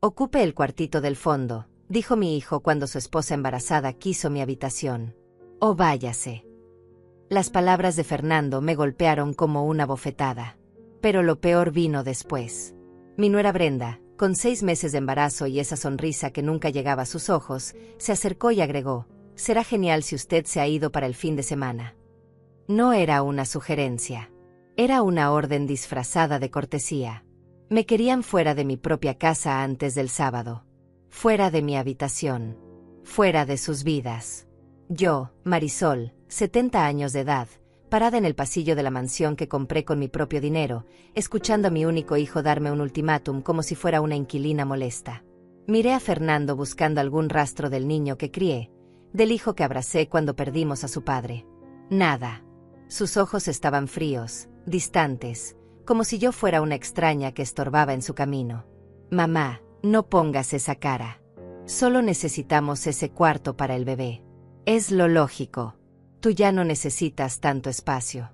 Ocupe el cuartito del fondo, dijo mi hijo cuando su esposa embarazada quiso mi habitación. Oh, váyase. Las palabras de Fernando me golpearon como una bofetada. Pero lo peor vino después. Mi nuera Brenda, con 6 meses de embarazo y esa sonrisa que nunca llegaba a sus ojos, se acercó y agregó: «Será genial si usted se ha ido para el fin de semana». No era una sugerencia. Era una orden disfrazada de cortesía. Me querían fuera de mi propia casa antes del sábado. Fuera de mi habitación. Fuera de sus vidas. Yo, Marisol, 70 años de edad, parada en el pasillo de la mansión que compré con mi propio dinero, escuchando a mi único hijo darme un ultimátum como si fuera una inquilina molesta. Miré a Fernando buscando algún rastro del niño que crié, del hijo que abracé cuando perdimos a su padre. Nada. Sus ojos estaban fríos, distantes, como si yo fuera una extraña que estorbaba en su camino. Mamá, no pongas esa cara. Solo necesitamos ese cuarto para el bebé. Es lo lógico. Tú ya no necesitas tanto espacio.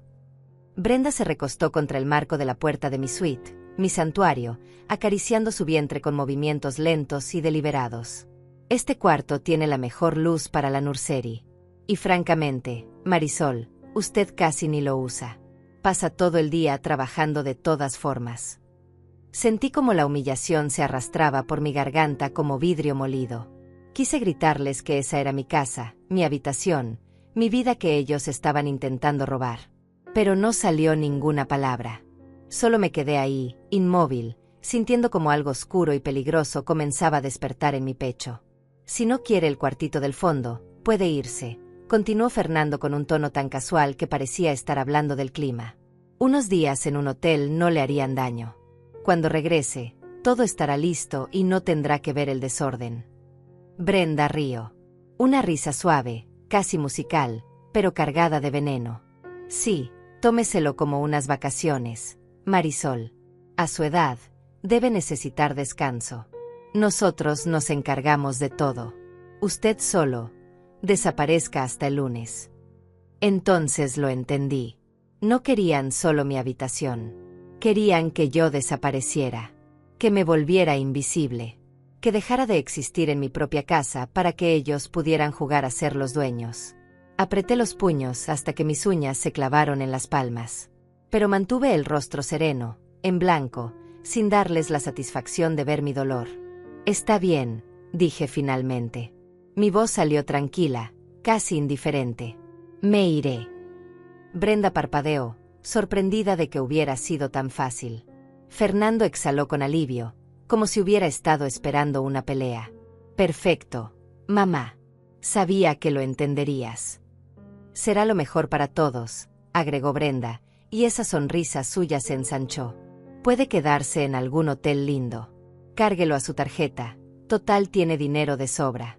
Brenda se recostó contra el marco de la puerta de mi suite, mi santuario, acariciando su vientre con movimientos lentos y deliberados. Este cuarto tiene la mejor luz para la nursery. Y francamente, Marisol, usted casi ni lo usa. Pasa todo el día trabajando de todas formas. Sentí como la humillación se arrastraba por mi garganta como vidrio molido. Quise gritarles que esa era mi casa, mi habitación, mi vida que ellos estaban intentando robar. Pero no salió ninguna palabra. Solo me quedé ahí, inmóvil, sintiendo como algo oscuro y peligroso comenzaba a despertar en mi pecho. Si no quiere el cuartito del fondo, puede irse, continuó Fernando con un tono tan casual que parecía estar hablando del clima. Unos días en un hotel no le harían daño. Cuando regrese, todo estará listo y no tendrá que ver el desorden. Brenda rió. Una risa suave, casi musical, pero cargada de veneno. Sí, tómeselo como unas vacaciones, Marisol. A su edad, debe necesitar descanso. Nosotros nos encargamos de todo. Usted solo desaparezca hasta el lunes. Entonces lo entendí. No querían solo mi habitación. Querían que yo desapareciera. Que me volviera invisible. Que dejara de existir en mi propia casa para que ellos pudieran jugar a ser los dueños. Apreté los puños hasta que mis uñas se clavaron en las palmas. Pero mantuve el rostro sereno, en blanco, sin darles la satisfacción de ver mi dolor. Está bien, dije finalmente. Mi voz salió tranquila, casi indiferente. Me iré. Brenda parpadeó, sorprendida de que hubiera sido tan fácil. Fernando exhaló con alivio, como si hubiera estado esperando una pelea. Perfecto, mamá. Sabía que lo entenderías. Será lo mejor para todos, agregó Brenda, y esa sonrisa suya se ensanchó. Puede quedarse en algún hotel lindo. Cárguelo a su tarjeta, total tiene dinero de sobra.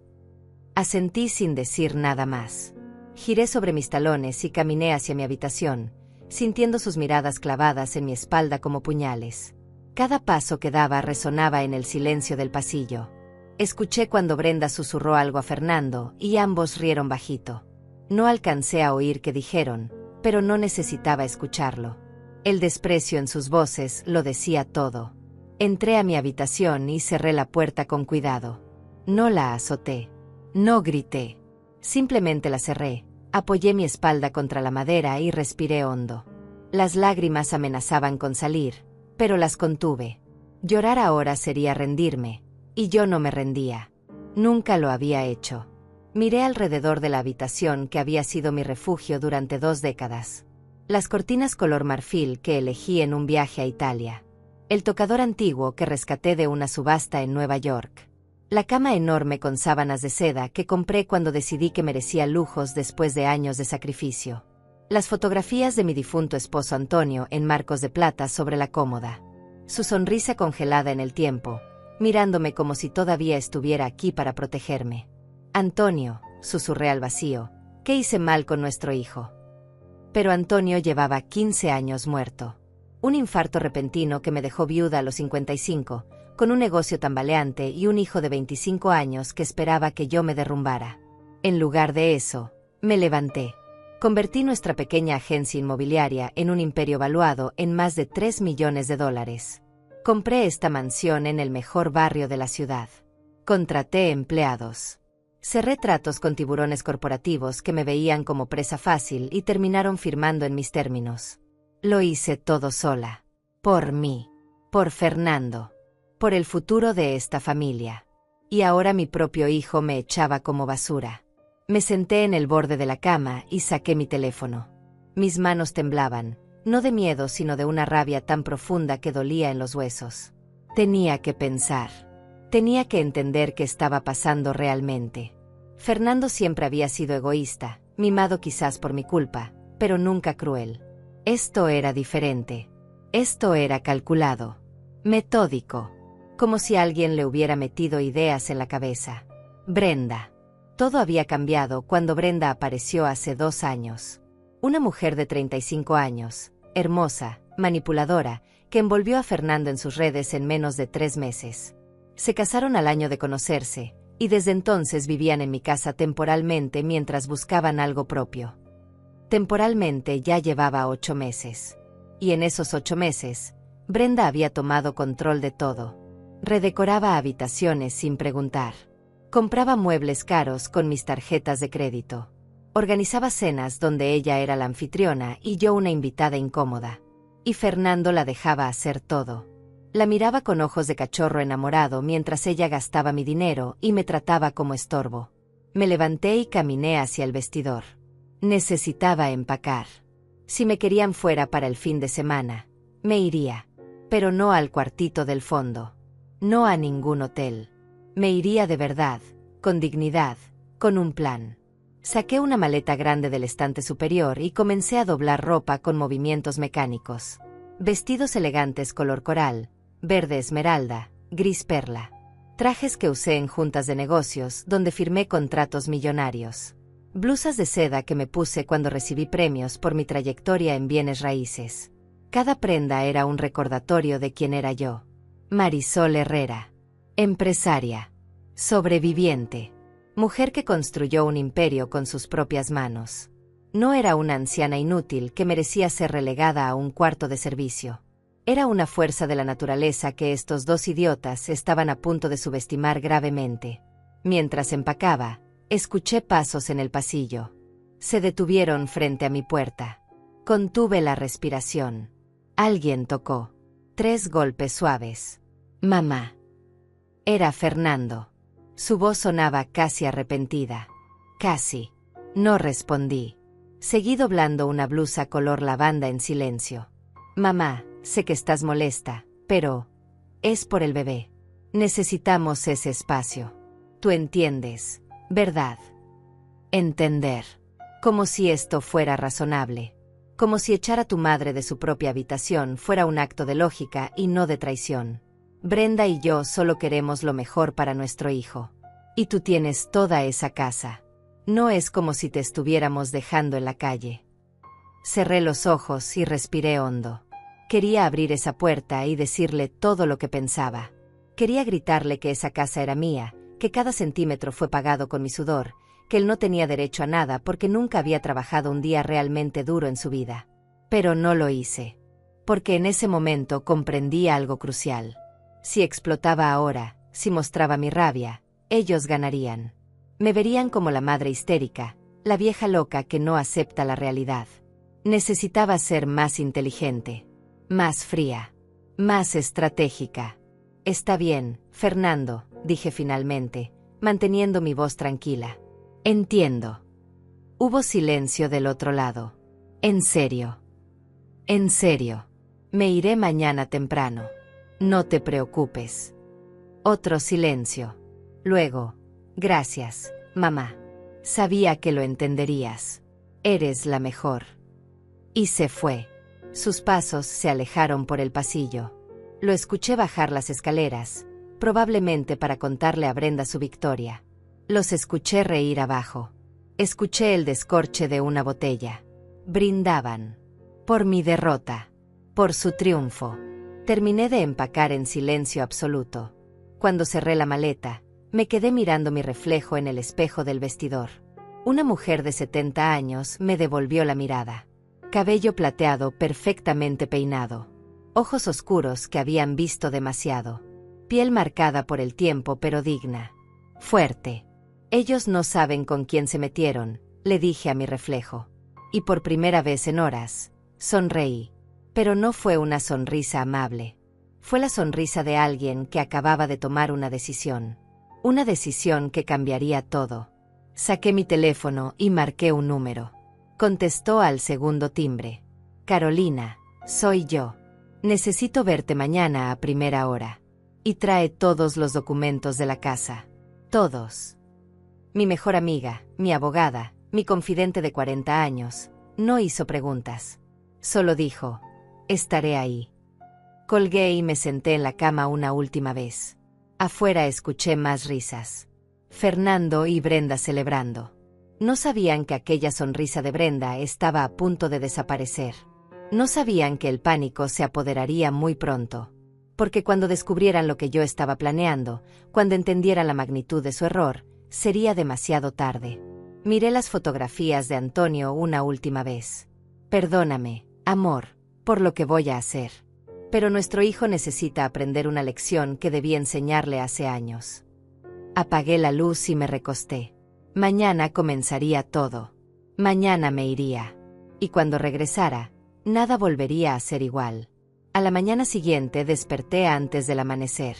Asentí sin decir nada más. Giré sobre mis talones y caminé hacia mi habitación, sintiendo sus miradas clavadas en mi espalda como puñales. Cada paso que daba resonaba en el silencio del pasillo. Escuché cuando Brenda susurró algo a Fernando y ambos rieron bajito. No alcancé a oír qué dijeron, pero no necesitaba escucharlo. El desprecio en sus voces lo decía todo. Entré a mi habitación y cerré la puerta con cuidado. No la azoté. No grité. Simplemente la cerré, apoyé mi espalda contra la madera y respiré hondo. Las lágrimas amenazaban con salir, pero las contuve. Llorar ahora sería rendirme, y yo no me rendía. Nunca lo había hecho. Miré alrededor de la habitación que había sido mi refugio durante 2 décadas. Las cortinas color marfil que elegí en un viaje a Italia. El tocador antiguo que rescaté de una subasta en Nueva York. La cama enorme con sábanas de seda que compré cuando decidí que merecía lujos después de años de sacrificio. Las fotografías de mi difunto esposo Antonio en marcos de plata sobre la cómoda. Su sonrisa congelada en el tiempo, mirándome como si todavía estuviera aquí para protegerme. Antonio, susurré al vacío, ¿qué hice mal con nuestro hijo? Pero Antonio llevaba 15 años muerto. Un infarto repentino que me dejó viuda a los 55, con un negocio tambaleante y un hijo de 25 años que esperaba que yo me derrumbara. En lugar de eso, me levanté. Convertí nuestra pequeña agencia inmobiliaria en un imperio valuado en más de $3 millones. Compré esta mansión en el mejor barrio de la ciudad. Contraté empleados. Cerré tratos con tiburones corporativos que me veían como presa fácil y terminaron firmando en mis términos. Lo hice todo sola. Por mí. Por Fernando. Por el futuro de esta familia. Y ahora mi propio hijo me echaba como basura. Me senté en el borde de la cama y saqué mi teléfono. Mis manos temblaban, no de miedo sino de una rabia tan profunda que dolía en los huesos. Tenía que pensar. Tenía que entender qué estaba pasando realmente. Fernando siempre había sido egoísta, mimado quizás por mi culpa, pero nunca cruel. Esto era diferente. Esto era calculado. Metódico. Como si alguien le hubiera metido ideas en la cabeza. Brenda. Todo había cambiado cuando Brenda apareció hace 2 años. Una mujer de 35 años, hermosa, manipuladora, que envolvió a Fernando en sus redes en menos de 3 meses. Se casaron al año de conocerse, y desde entonces vivían en mi casa temporalmente mientras buscaban algo propio. Temporalmente ya llevaba 8 meses. Y en esos 8 meses, Brenda había tomado control de todo. Redecoraba habitaciones sin preguntar. Compraba muebles caros con mis tarjetas de crédito. Organizaba cenas donde ella era la anfitriona y yo una invitada incómoda. Y Fernando la dejaba hacer todo. La miraba con ojos de cachorro enamorado mientras ella gastaba mi dinero y me trataba como estorbo. Me levanté y caminé hacia el vestidor. Necesitaba empacar. Si me querían fuera para el fin de semana, me iría. Pero no al cuartito del fondo. No a ningún hotel. Me iría de verdad, con dignidad, con un plan. Saqué una maleta grande del estante superior y comencé a doblar ropa con movimientos mecánicos. Vestidos elegantes color coral, verde esmeralda, gris perla. Trajes que usé en juntas de negocios donde firmé contratos millonarios. Blusas de seda que me puse cuando recibí premios por mi trayectoria en bienes raíces. Cada prenda era un recordatorio de quién era yo. Marisol Herrera. Empresaria. Sobreviviente. Mujer que construyó un imperio con sus propias manos. No era una anciana inútil que merecía ser relegada a un cuarto de servicio. Era una fuerza de la naturaleza que estos 2 idiotas estaban a punto de subestimar gravemente. Mientras empacaba, escuché pasos en el pasillo. Se detuvieron frente a mi puerta. Contuve la respiración. Alguien tocó. 3 golpes suaves. Mamá. Era Fernando. Su voz sonaba casi arrepentida. Casi. No respondí. Seguí doblando una blusa color lavanda en silencio. Mamá, sé que estás molesta, pero es por el bebé. Necesitamos ese espacio. Tú entiendes, ¿verdad? Entender. Como si esto fuera razonable. Como si echar a tu madre de su propia habitación fuera un acto de lógica y no de traición. Brenda y yo solo queremos lo mejor para nuestro hijo. Y tú tienes toda esa casa. No es como si te estuviéramos dejando en la calle. Cerré los ojos y respiré hondo. Quería abrir esa puerta y decirle todo lo que pensaba. Quería gritarle que esa casa era mía, que cada centímetro fue pagado con mi sudor, que él no tenía derecho a nada porque nunca había trabajado un día realmente duro en su vida. Pero no lo hice. Porque en ese momento comprendí algo crucial. Si explotaba ahora, si mostraba mi rabia, ellos ganarían. Me verían como la madre histérica, la vieja loca que no acepta la realidad. Necesitaba ser más inteligente, más fría, más estratégica. Está bien, Fernando, dije finalmente, manteniendo mi voz tranquila. Entiendo. Hubo silencio del otro lado. En serio. En serio. Me iré mañana temprano. No te preocupes. Otro silencio. Luego, gracias, mamá. Sabía que lo entenderías. Eres la mejor. Y se fue. Sus pasos se alejaron por el pasillo. Lo escuché bajar las escaleras, probablemente para contarle a Brenda su victoria. Los escuché reír abajo. Escuché el descorche de una botella. Brindaban. Por mi derrota. Por su triunfo. Terminé de empacar en silencio absoluto. Cuando cerré la maleta, me quedé mirando mi reflejo en el espejo del vestidor. Una mujer de 70 años me devolvió la mirada. Cabello plateado perfectamente peinado. ojos oscuros que habían visto demasiado, piel marcada por el tiempo pero digna, fuerte. Ellos no saben con quién se metieron, le dije a mi reflejo. Y por primera vez en horas, sonreí. Pero no fue una sonrisa amable. Fue la sonrisa de alguien que acababa de tomar una decisión. Una decisión que cambiaría todo. Saqué mi teléfono y marqué un número. Contestó al segundo timbre. Carolina, soy yo. Necesito verte mañana a primera hora. Y trae todos los documentos de la casa. Todos. Mi mejor amiga, mi abogada, mi confidente de 40 años, no hizo preguntas. Solo dijo, estaré ahí. Colgué y me senté en la cama una última vez. Afuera escuché más risas. Fernando y Brenda celebrando. No sabían que aquella sonrisa de Brenda estaba a punto de desaparecer. No sabían que el pánico se apoderaría muy pronto. Porque cuando descubrieran lo que yo estaba planeando, cuando entendieran la magnitud de su error, sería demasiado tarde. Miré las fotografías de Antonio una última vez. Perdóname, amor, por lo que voy a hacer. Pero nuestro hijo necesita aprender una lección que debí enseñarle hace años. Apagué la luz y me recosté. Mañana comenzaría todo. Mañana me iría. Y cuando regresara, nada volvería a ser igual. A la mañana siguiente desperté antes del amanecer.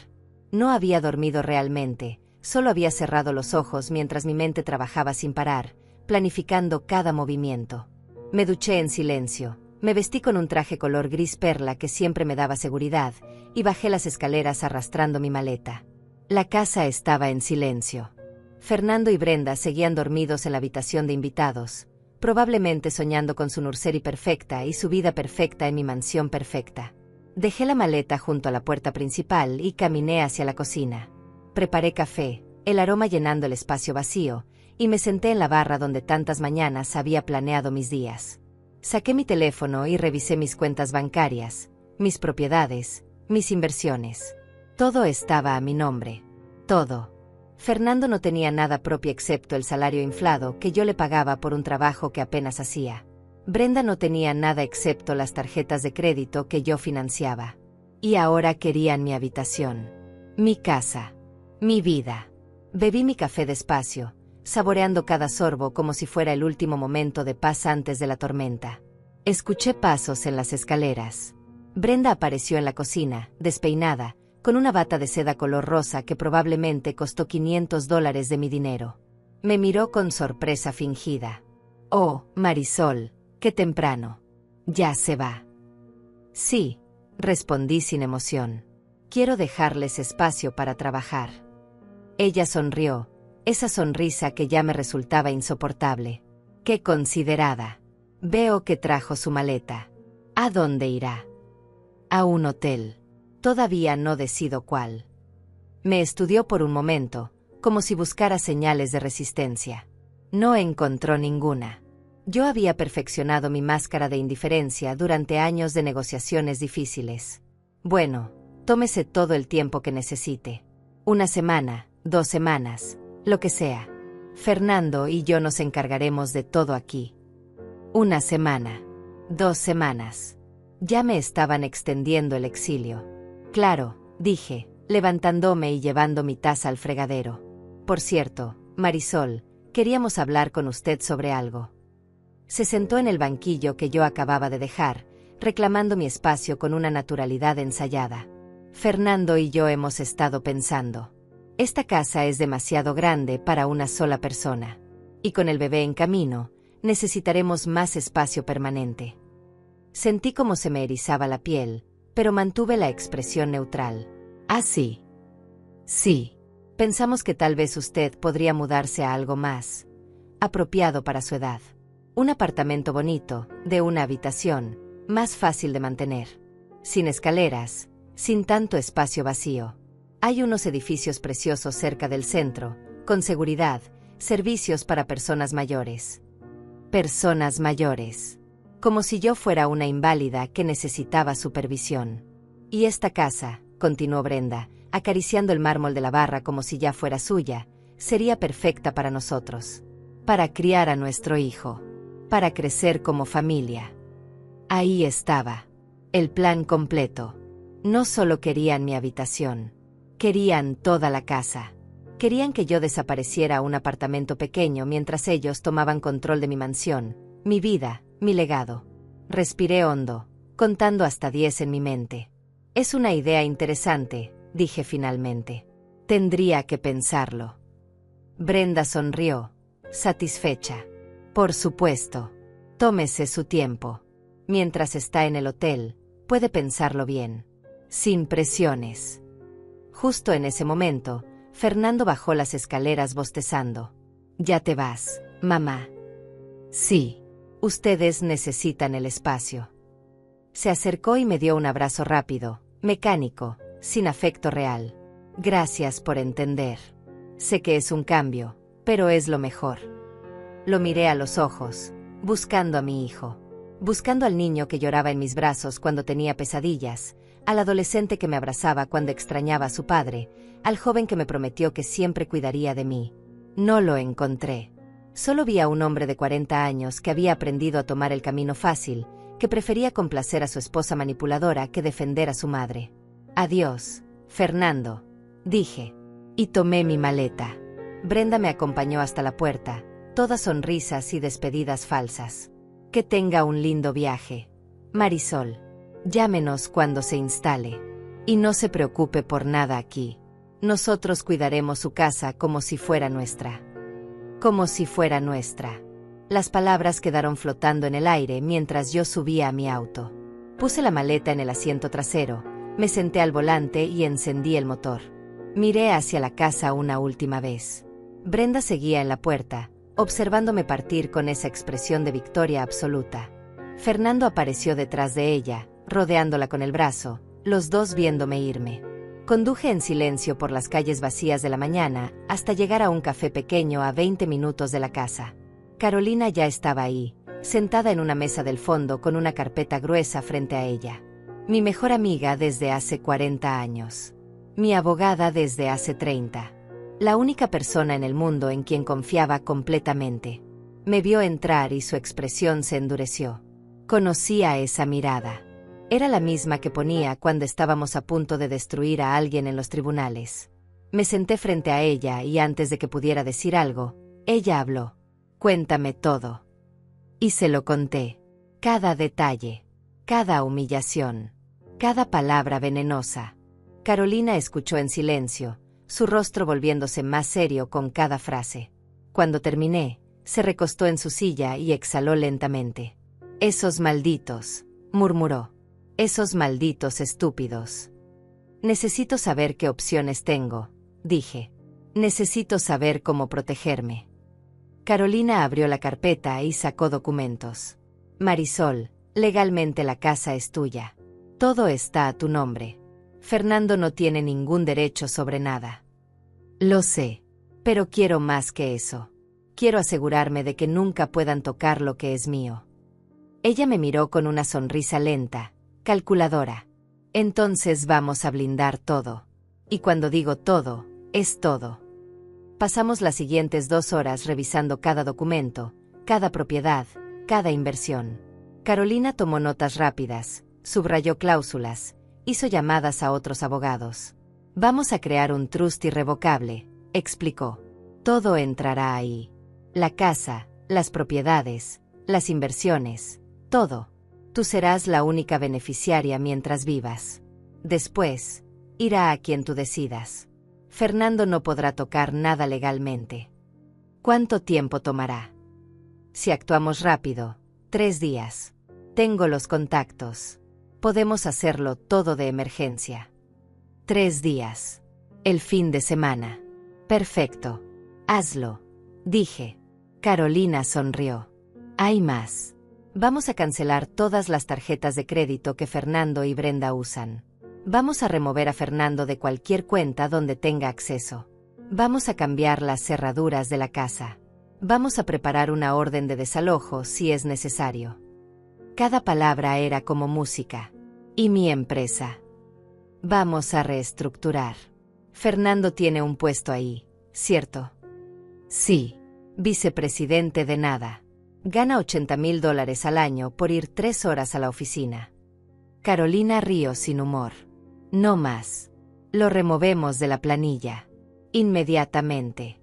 No había dormido realmente. Solo había cerrado los ojos mientras mi mente trabajaba sin parar, planificando cada movimiento. Me duché en silencio, me vestí con un traje color gris perla que siempre me daba seguridad, y bajé las escaleras arrastrando mi maleta. La casa estaba en silencio. Fernando y Brenda seguían dormidos en la habitación de invitados, probablemente soñando con su nursery perfecta y su vida perfecta en mi mansión perfecta. Dejé la maleta junto a la puerta principal y caminé hacia la cocina. Preparé café, el aroma llenando el espacio vacío, y me senté en la barra donde tantas mañanas había planeado mis días. Saqué mi teléfono y revisé mis cuentas bancarias, mis propiedades, mis inversiones. Todo estaba a mi nombre. Todo. Fernando no tenía nada propio excepto el salario inflado que yo le pagaba por un trabajo que apenas hacía. Brenda no tenía nada excepto las tarjetas de crédito que yo financiaba. Y ahora querían mi habitación. Mi casa. Mi vida. Bebí mi café despacio, saboreando cada sorbo como si fuera el último momento de paz antes de la tormenta. Escuché pasos en las escaleras. Brenda apareció en la cocina, despeinada, con una bata de seda color rosa que probablemente costó $500 de mi dinero. Me miró con sorpresa fingida. Oh, Marisol, qué temprano. Ya se va. Sí, respondí sin emoción. Quiero dejarles espacio para trabajar. Ella sonrió, esa sonrisa que ya me resultaba insoportable. ¡Qué considerada! Veo que trajo su maleta. ¿A dónde irá? A un hotel. Todavía no decido cuál. Me estudió por un momento, como si buscara señales de resistencia. No encontró ninguna. Yo había perfeccionado mi máscara de indiferencia durante años de negociaciones difíciles. Bueno, tómese todo el tiempo que necesite. 1 semana, 2 semanas, lo que sea. Fernando y yo nos encargaremos de todo aquí. 1 semana, 2 semanas. Ya me estaban extendiendo el exilio. Claro, dije, levantándome y llevando mi taza al fregadero. Por cierto, Marisol, queríamos hablar con usted sobre algo. Se sentó en el banquillo que yo acababa de dejar, reclamando mi espacio con una naturalidad ensayada. Fernando y yo hemos estado pensando. Esta casa es demasiado grande para una sola persona. Y con el bebé en camino, necesitaremos más espacio permanente. Sentí como se me erizaba la piel, pero mantuve la expresión neutral. Ah, sí. Sí. Pensamos que tal vez usted podría mudarse a algo más apropiado para su edad. Un apartamento bonito, de una habitación, más fácil de mantener. Sin escaleras, sin tanto espacio vacío. Hay unos edificios preciosos cerca del centro, con seguridad, servicios para personas mayores. Personas mayores. Como si yo fuera una inválida que necesitaba supervisión. Y esta casa, continuó Brenda, acariciando el mármol de la barra como si ya fuera suya, sería perfecta para nosotros. Para criar a nuestro hijo. Para crecer como familia. Ahí estaba. El plan completo. No solo querían mi habitación. Querían toda la casa. Querían que yo desapareciera a un apartamento pequeño mientras ellos tomaban control de mi mansión, mi vida, mi legado. Respiré hondo, contando hasta 10 en mi mente. Es una idea interesante, dije finalmente. Tendría que pensarlo. Brenda sonrió, satisfecha. Por supuesto. Tómese su tiempo. Mientras está en el hotel, puede pensarlo bien. Sin presiones. Justo en ese momento, Fernando bajó las escaleras bostezando. «¿Ya te vas, mamá?» «Sí. Ustedes necesitan el espacio». Se acercó y me dio un abrazo rápido, mecánico, sin afecto real. «Gracias por entender. Sé que es un cambio, pero es lo mejor». Lo miré a los ojos, buscando a mi hijo. Buscando al niño que lloraba en mis brazos cuando tenía pesadillas, al adolescente que me abrazaba cuando extrañaba a su padre, al joven que me prometió que siempre cuidaría de mí. No lo encontré. Solo vi a un hombre de 40 años que había aprendido a tomar el camino fácil, que prefería complacer a su esposa manipuladora que defender a su madre. «Adiós, Fernando», dije. Y tomé mi maleta. Brenda me acompañó hasta la puerta, todas sonrisas y despedidas falsas. «Que tenga un lindo viaje, Marisol. Llámenos cuando se instale. Y no se preocupe por nada aquí. Nosotros cuidaremos su casa como si fuera nuestra». Como si fuera nuestra. Las palabras quedaron flotando en el aire mientras yo subía a mi auto. Puse la maleta en el asiento trasero, me senté al volante y encendí el motor. Miré hacia la casa una última vez. Brenda seguía en la puerta, observándome partir con esa expresión de victoria absoluta. Fernando apareció detrás de ella, rodeándola con el brazo, los dos viéndome irme. Conduje en silencio por las calles vacías de la mañana hasta llegar a un café pequeño a 20 minutos de la casa. Carolina ya estaba ahí, sentada en una mesa del fondo con una carpeta gruesa frente a ella. Mi mejor amiga desde hace 40 años. Mi abogada desde hace 30. La única persona en el mundo en quien confiaba completamente. Me vio entrar y su expresión se endureció. Conocía esa mirada. Era la misma que ponía cuando estábamos a punto de destruir a alguien en los tribunales. Me senté frente a ella y antes de que pudiera decir algo, ella habló. «Cuéntame todo». Y se lo conté. Cada detalle. Cada humillación. Cada palabra venenosa. Carolina escuchó en silencio, su rostro volviéndose más serio con cada frase. Cuando terminé, se recostó en su silla y exhaló lentamente. «Esos malditos», murmuró. «Esos malditos estúpidos». «Necesito saber qué opciones tengo», dije. «Necesito saber cómo protegerme». Carolina abrió la carpeta y sacó documentos. «Marisol, legalmente la casa es tuya. Todo está a tu nombre. Fernando no tiene ningún derecho sobre nada». «Lo sé, pero quiero más que eso. Quiero asegurarme de que nunca puedan tocar lo que es mío». Ella me miró con una sonrisa lenta, calculadora. «Entonces vamos a blindar todo. Y cuando digo todo, es todo». Pasamos las siguientes 2 horas revisando cada documento, cada propiedad, cada inversión. Carolina tomó notas rápidas, subrayó cláusulas, hizo llamadas a otros abogados. «Vamos a crear un trust irrevocable», explicó. «Todo entrará ahí. La casa, las propiedades, las inversiones, todo. Tú serás la única beneficiaria mientras vivas. Después, irá a quien tú decidas. Fernando no podrá tocar nada legalmente». «¿Cuánto tiempo tomará?» «Si actuamos rápido, 3 días. Tengo los contactos. Podemos hacerlo todo de emergencia». 3 días. El fin de semana. «Perfecto. Hazlo», dije. Carolina sonrió. «Hay más. Vamos a cancelar todas las tarjetas de crédito que Fernando y Brenda usan. Vamos a remover a Fernando de cualquier cuenta donde tenga acceso. Vamos a cambiar las cerraduras de la casa. Vamos a preparar una orden de desalojo si es necesario». Cada palabra era como música. «Y mi empresa. Vamos a reestructurar. Fernando tiene un puesto ahí, ¿cierto?» «Sí. Vicepresidente de nada. Gana $80,000 al año por ir 3 horas a la oficina». Carolina rió sin humor. No más. Lo removemos de la planilla. Inmediatamente.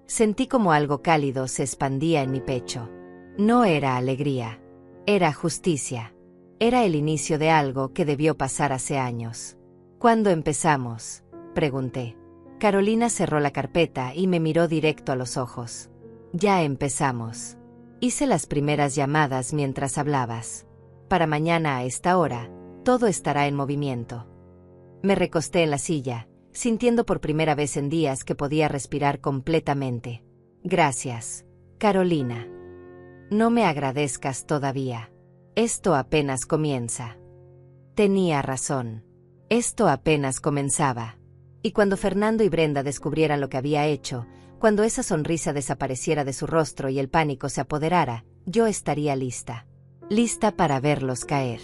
Sentí como algo cálido se expandía en mi pecho. No era alegría. Era justicia. Era el inicio de algo que debió pasar hace años. ¿Cuándo empezamos?, pregunté. Carolina cerró la carpeta y me miró directo a los ojos. Ya empezamos. Hice las primeras llamadas mientras hablabas. Para mañana a esta hora, todo estará en movimiento. Me recosté en la silla, sintiendo por primera vez en días que podía respirar completamente. Gracias, Carolina. No me agradezcas todavía. Esto apenas comienza. Tenía razón. Esto apenas comenzaba. Y cuando Fernando y Brenda descubrieran lo que había hecho, cuando esa sonrisa desapareciera de su rostro y el pánico se apoderara, yo estaría lista. Lista para verlos caer.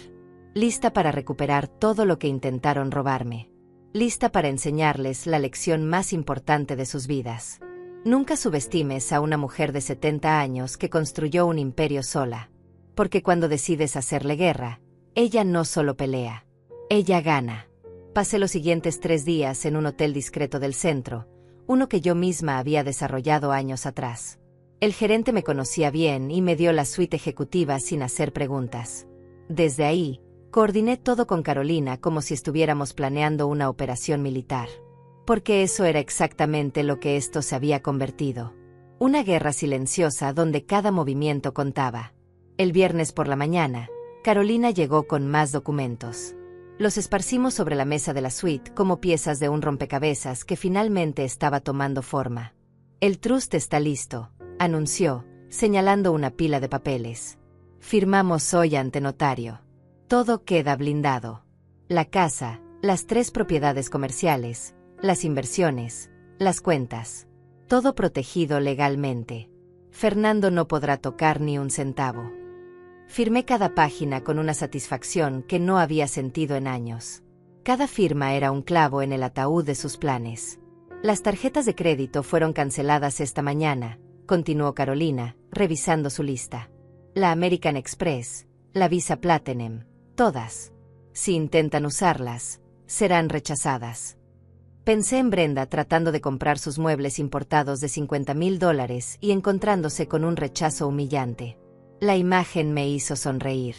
Lista para recuperar todo lo que intentaron robarme. Lista para enseñarles la lección más importante de sus vidas. Nunca subestimes a una mujer de 70 años que construyó un imperio sola. Porque cuando decides hacerle guerra, ella no solo pelea. Ella gana. Pasé los siguientes 3 días en un hotel discreto del centro, uno que yo misma había desarrollado años atrás. El gerente me conocía bien y me dio la suite ejecutiva sin hacer preguntas. Desde ahí, coordiné todo con Carolina como si estuviéramos planeando una operación militar. Porque eso era exactamente lo que esto se había convertido. Una guerra silenciosa donde cada movimiento contaba. El viernes por la mañana, Carolina llegó con más documentos. Los esparcimos sobre la mesa de la suite como piezas de un rompecabezas que finalmente estaba tomando forma. El trust está listo, anunció, señalando una pila de papeles. Firmamos hoy ante notario. Todo queda blindado. La casa, las 3 propiedades comerciales, las inversiones, las cuentas. Todo protegido legalmente. Fernando no podrá tocar ni un centavo. Firmé cada página con una satisfacción que no había sentido en años. Cada firma era un clavo en el ataúd de sus planes. Las tarjetas de crédito fueron canceladas esta mañana, continuó Carolina, revisando su lista. La American Express, la Visa Platinum, todas. Si intentan usarlas, serán rechazadas. Pensé en Brenda tratando de comprar sus muebles importados de $50,000 y encontrándose con un rechazo humillante. La imagen me hizo sonreír.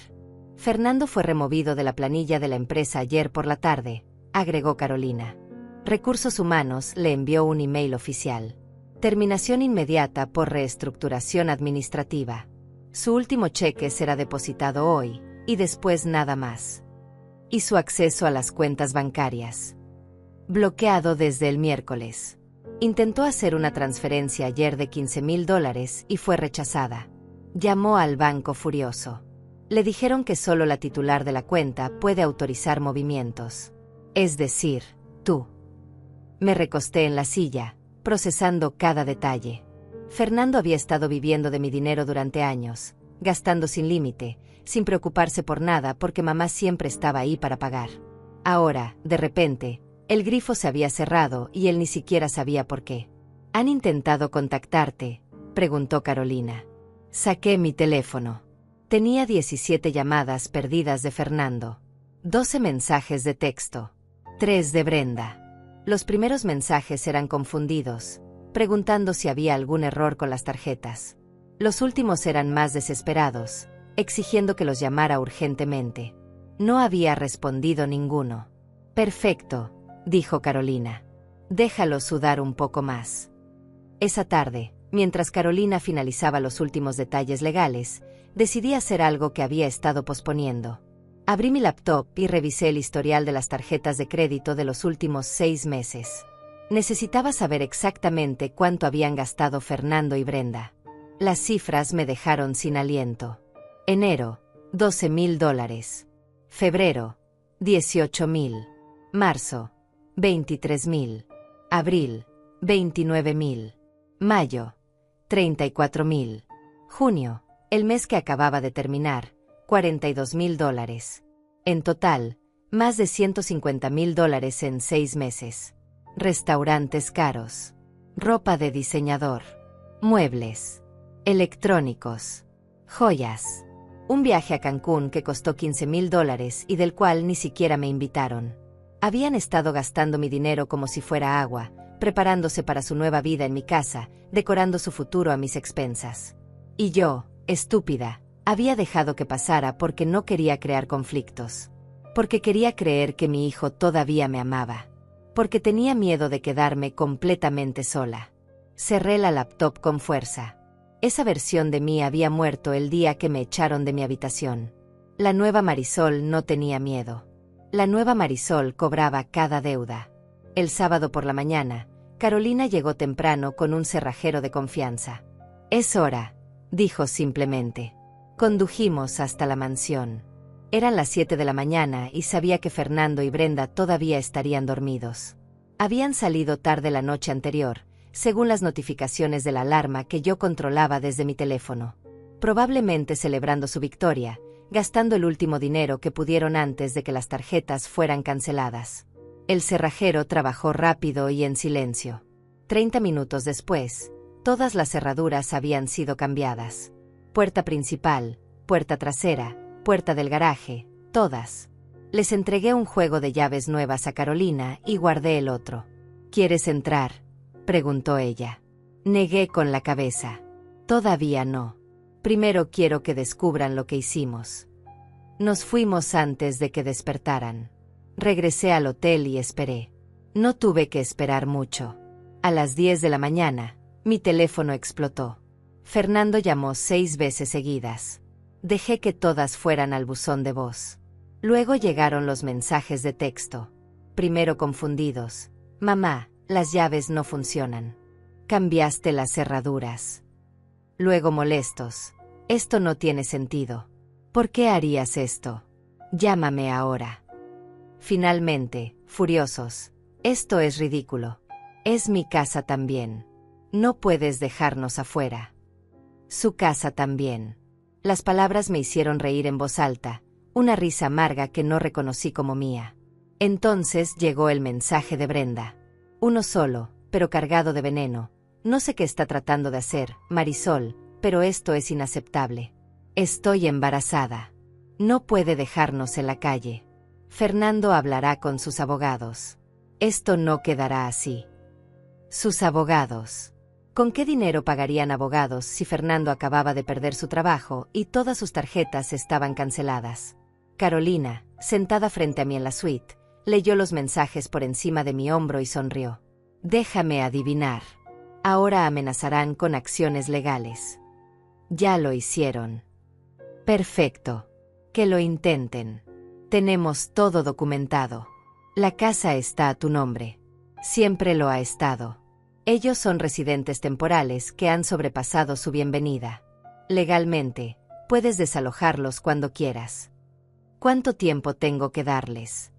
Fernando fue removido de la planilla de la empresa ayer por la tarde, agregó Carolina. Recursos Humanos le envió un email oficial. Terminación inmediata por reestructuración administrativa. Su último cheque será depositado hoy, y después nada más. Y su acceso a las cuentas bancarias. Bloqueado desde el miércoles. Intentó hacer una transferencia ayer de $15,000 y fue rechazada. Llamó al banco furioso. Le dijeron que solo la titular de la cuenta puede autorizar movimientos. Es decir, tú. Me recosté en la silla, procesando cada detalle. Fernando había estado viviendo de mi dinero durante años, gastando sin límite, sin preocuparse por nada porque mamá siempre estaba ahí para pagar. Ahora, de repente, el grifo se había cerrado y él ni siquiera sabía por qué. ¿Han intentado contactarte?, preguntó Carolina. Saqué mi teléfono. Tenía 17 llamadas perdidas de Fernando. 12 mensajes de texto. 3 de Brenda. Los primeros mensajes eran confundidos, preguntando si había algún error con las tarjetas. Los últimos eran más desesperados, exigiendo que los llamara urgentemente. No había respondido ninguno. Perfecto, dijo Carolina. Déjalo sudar un poco más. Esa tarde, mientras Carolina finalizaba los últimos detalles legales, decidí hacer algo que había estado posponiendo. Abrí mi laptop y revisé el historial de las tarjetas de crédito de los últimos 6 meses. Necesitaba saber exactamente cuánto habían gastado Fernando y Brenda. Las cifras me dejaron sin aliento. Enero, $12,000. Febrero, $18,000. Marzo, $23,000. Abril, $29,000. Mayo, $34,000. Junio, el mes que acababa de terminar, $42,000. En total, más de $150,000 en 6 meses. Restaurantes caros. Ropa de diseñador. Muebles. Electrónicos. Joyas. Un viaje a Cancún que costó $15,000 y del cual ni siquiera me invitaron. Habían estado gastando mi dinero como si fuera agua, preparándose para su nueva vida en mi casa, decorando su futuro a mis expensas. Y yo, estúpida, había dejado que pasara porque no quería crear conflictos. Porque quería creer que mi hijo todavía me amaba. Porque tenía miedo de quedarme completamente sola. Cerré la laptop con fuerza. Esa versión de mí había muerto el día que me echaron de mi habitación. La nueva Marisol no tenía miedo. La nueva Marisol cobraba cada deuda. El sábado por la mañana, Carolina llegó temprano con un cerrajero de confianza. «Es hora», dijo simplemente. Condujimos hasta la mansión. Eran las 7 de la mañana y sabía que Fernando y Brenda todavía estarían dormidos. Habían salido tarde la noche anterior, según las notificaciones de la alarma que yo controlaba desde mi teléfono. Probablemente celebrando su victoria, gastando el último dinero que pudieron antes de que las tarjetas fueran canceladas. El cerrajero trabajó rápido y en silencio. 30 minutos después, todas las cerraduras habían sido cambiadas. Puerta principal, puerta trasera, puerta del garaje, todas. Les entregué un juego de llaves nuevas a Carolina y guardé el otro. «¿Quieres entrar?», preguntó ella. Negué con la cabeza. «Todavía no. Primero quiero que descubran lo que hicimos». Nos fuimos antes de que despertaran. Regresé al hotel y esperé. No tuve que esperar mucho. A las 10 de la mañana, mi teléfono explotó. Fernando llamó 6 veces seguidas. Dejé que todas fueran al buzón de voz. Luego llegaron los mensajes de texto. Primero confundidos. «Mamá, las llaves no funcionan. Cambiaste las cerraduras». Luego molestos. «Esto no tiene sentido. ¿Por qué harías esto? Llámame ahora». Finalmente, furiosos. «Esto es ridículo. Es mi casa también. No puedes dejarnos afuera». «Su casa también». Las palabras me hicieron reír en voz alta, una risa amarga que no reconocí como mía. Entonces llegó el mensaje de Brenda. Uno solo, pero cargado de veneno. «No sé qué está tratando de hacer, Marisol, pero esto es inaceptable. Estoy embarazada. No puede dejarnos en la calle. Fernando hablará con sus abogados. Esto no quedará así». Sus abogados. ¿Con qué dinero pagarían abogados si Fernando acababa de perder su trabajo y todas sus tarjetas estaban canceladas? Carolina, sentada frente a mí en la suite, leyó los mensajes por encima de mi hombro y sonrió. «Déjame adivinar. Ahora amenazarán con acciones legales». «Ya lo hicieron». «Perfecto. Que lo intenten. Tenemos todo documentado. La casa está a tu nombre. Siempre lo ha estado. Ellos son residentes temporales que han sobrepasado su bienvenida. Legalmente, puedes desalojarlos cuando quieras». «¿Cuánto tiempo tengo que darles?»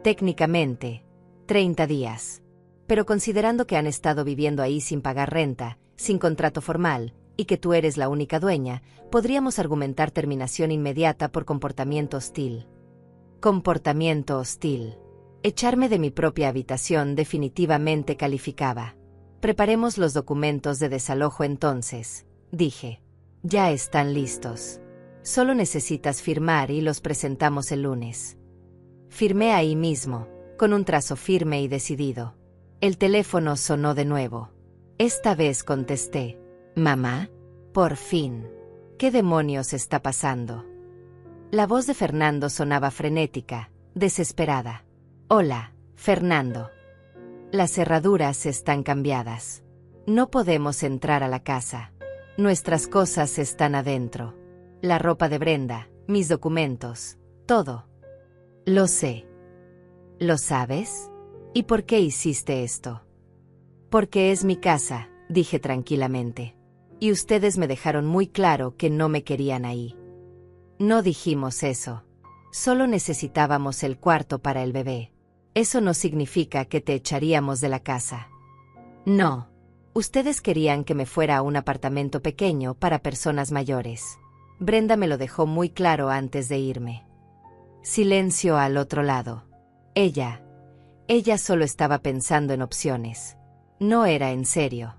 «Técnicamente, 30 días. Pero considerando que han estado viviendo ahí sin pagar renta, sin contrato formal, y que tú eres la única dueña, podríamos argumentar terminación inmediata por comportamiento hostil». Comportamiento hostil. Echarme de mi propia habitación definitivamente calificaba. «Preparemos los documentos de desalojo entonces», dije. «Ya están listos. Solo necesitas firmar y los presentamos el lunes». Firmé ahí mismo, con un trazo firme y decidido. El teléfono sonó de nuevo. Esta vez contesté. «¿Mamá? Por fin. ¿Qué demonios está pasando?» La voz de Fernando sonaba frenética, desesperada. «Hola, Fernando. Las cerraduras están cambiadas. No podemos entrar a la casa. Nuestras cosas están adentro. La ropa de Brenda, mis documentos, todo». «Lo sé». «¿Lo sabes? ¿Y por qué hiciste esto?» «Porque es mi casa», dije tranquilamente. «Y ustedes me dejaron muy claro que no me querían ahí». «No dijimos eso. Solo necesitábamos el cuarto para el bebé. Eso no significa que te echaríamos de la casa». «No. Ustedes querían que me fuera a un apartamento pequeño para personas mayores. Brenda me lo dejó muy claro antes de irme». Silencio al otro lado. Ella solo estaba pensando en opciones. No era en serio.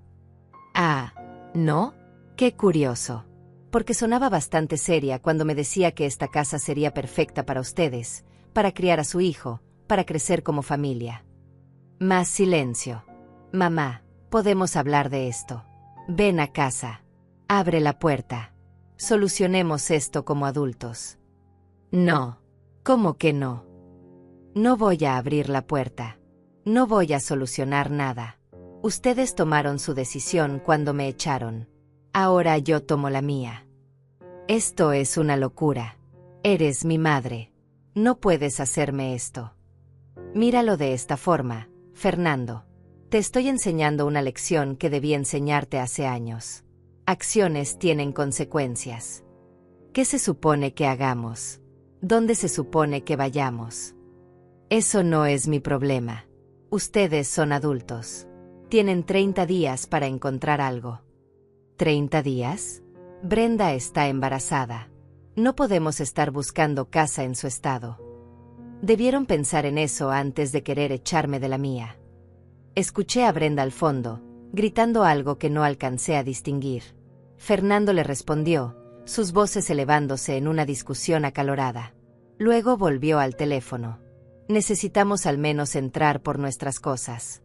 «Ah, ¿no? Qué curioso. porque sonaba bastante seria cuando me decía que esta casa sería perfecta para ustedes, para criar a su hijo, para crecer como familia. Más silencio. Mamá, podemos hablar de esto. Ven a casa. Abre la puerta. Solucionemos esto como adultos. No. ¿Cómo que no? No voy a abrir la puerta. No voy a solucionar nada. Ustedes tomaron su decisión cuando me echaron. Ahora yo tomo la mía. Esto es una locura. Eres mi madre. No puedes hacerme esto. Míralo de esta forma, Fernando. Te estoy enseñando una lección que debí enseñarte hace años. Acciones tienen consecuencias. ¿Qué se supone que hagamos? ¿Dónde se supone que vayamos? Eso no es mi problema. Ustedes son adultos. Tienen 30 días para encontrar algo. ¿30 días? Brenda está embarazada. No podemos estar buscando casa en su estado. Debieron pensar en eso antes de querer echarme de la mía. Escuché a Brenda al fondo, gritando algo que no alcancé a distinguir. Fernando le respondió, sus voces elevándose en una discusión acalorada. Luego volvió al teléfono. Necesitamos al menos entrar por nuestras cosas.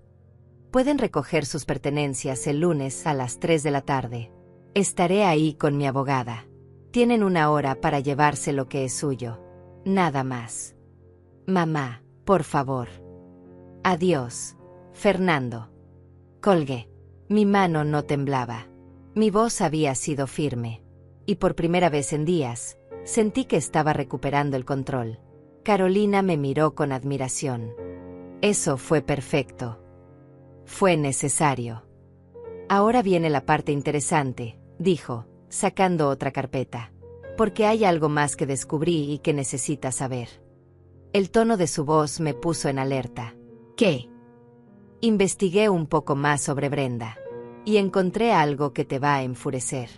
Pueden recoger sus pertenencias el lunes a las 3 de la tarde. Estaré ahí con mi abogada. Tienen 1 hora para llevarse lo que es suyo. Nada más. Mamá, por favor. Adiós, Fernando. Colgué. Mi mano no temblaba. Mi voz había sido firme. Y por primera vez en días, sentí que estaba recuperando el control. Carolina me miró con admiración. Eso fue perfecto. Fue necesario. Ahora viene la parte interesante, dijo, sacando otra carpeta. Porque hay algo más que descubrí y que necesitas saber. El tono de su voz me puso en alerta. ¿Qué? Investigué un poco más sobre Brenda. Y encontré algo que te va a enfurecer.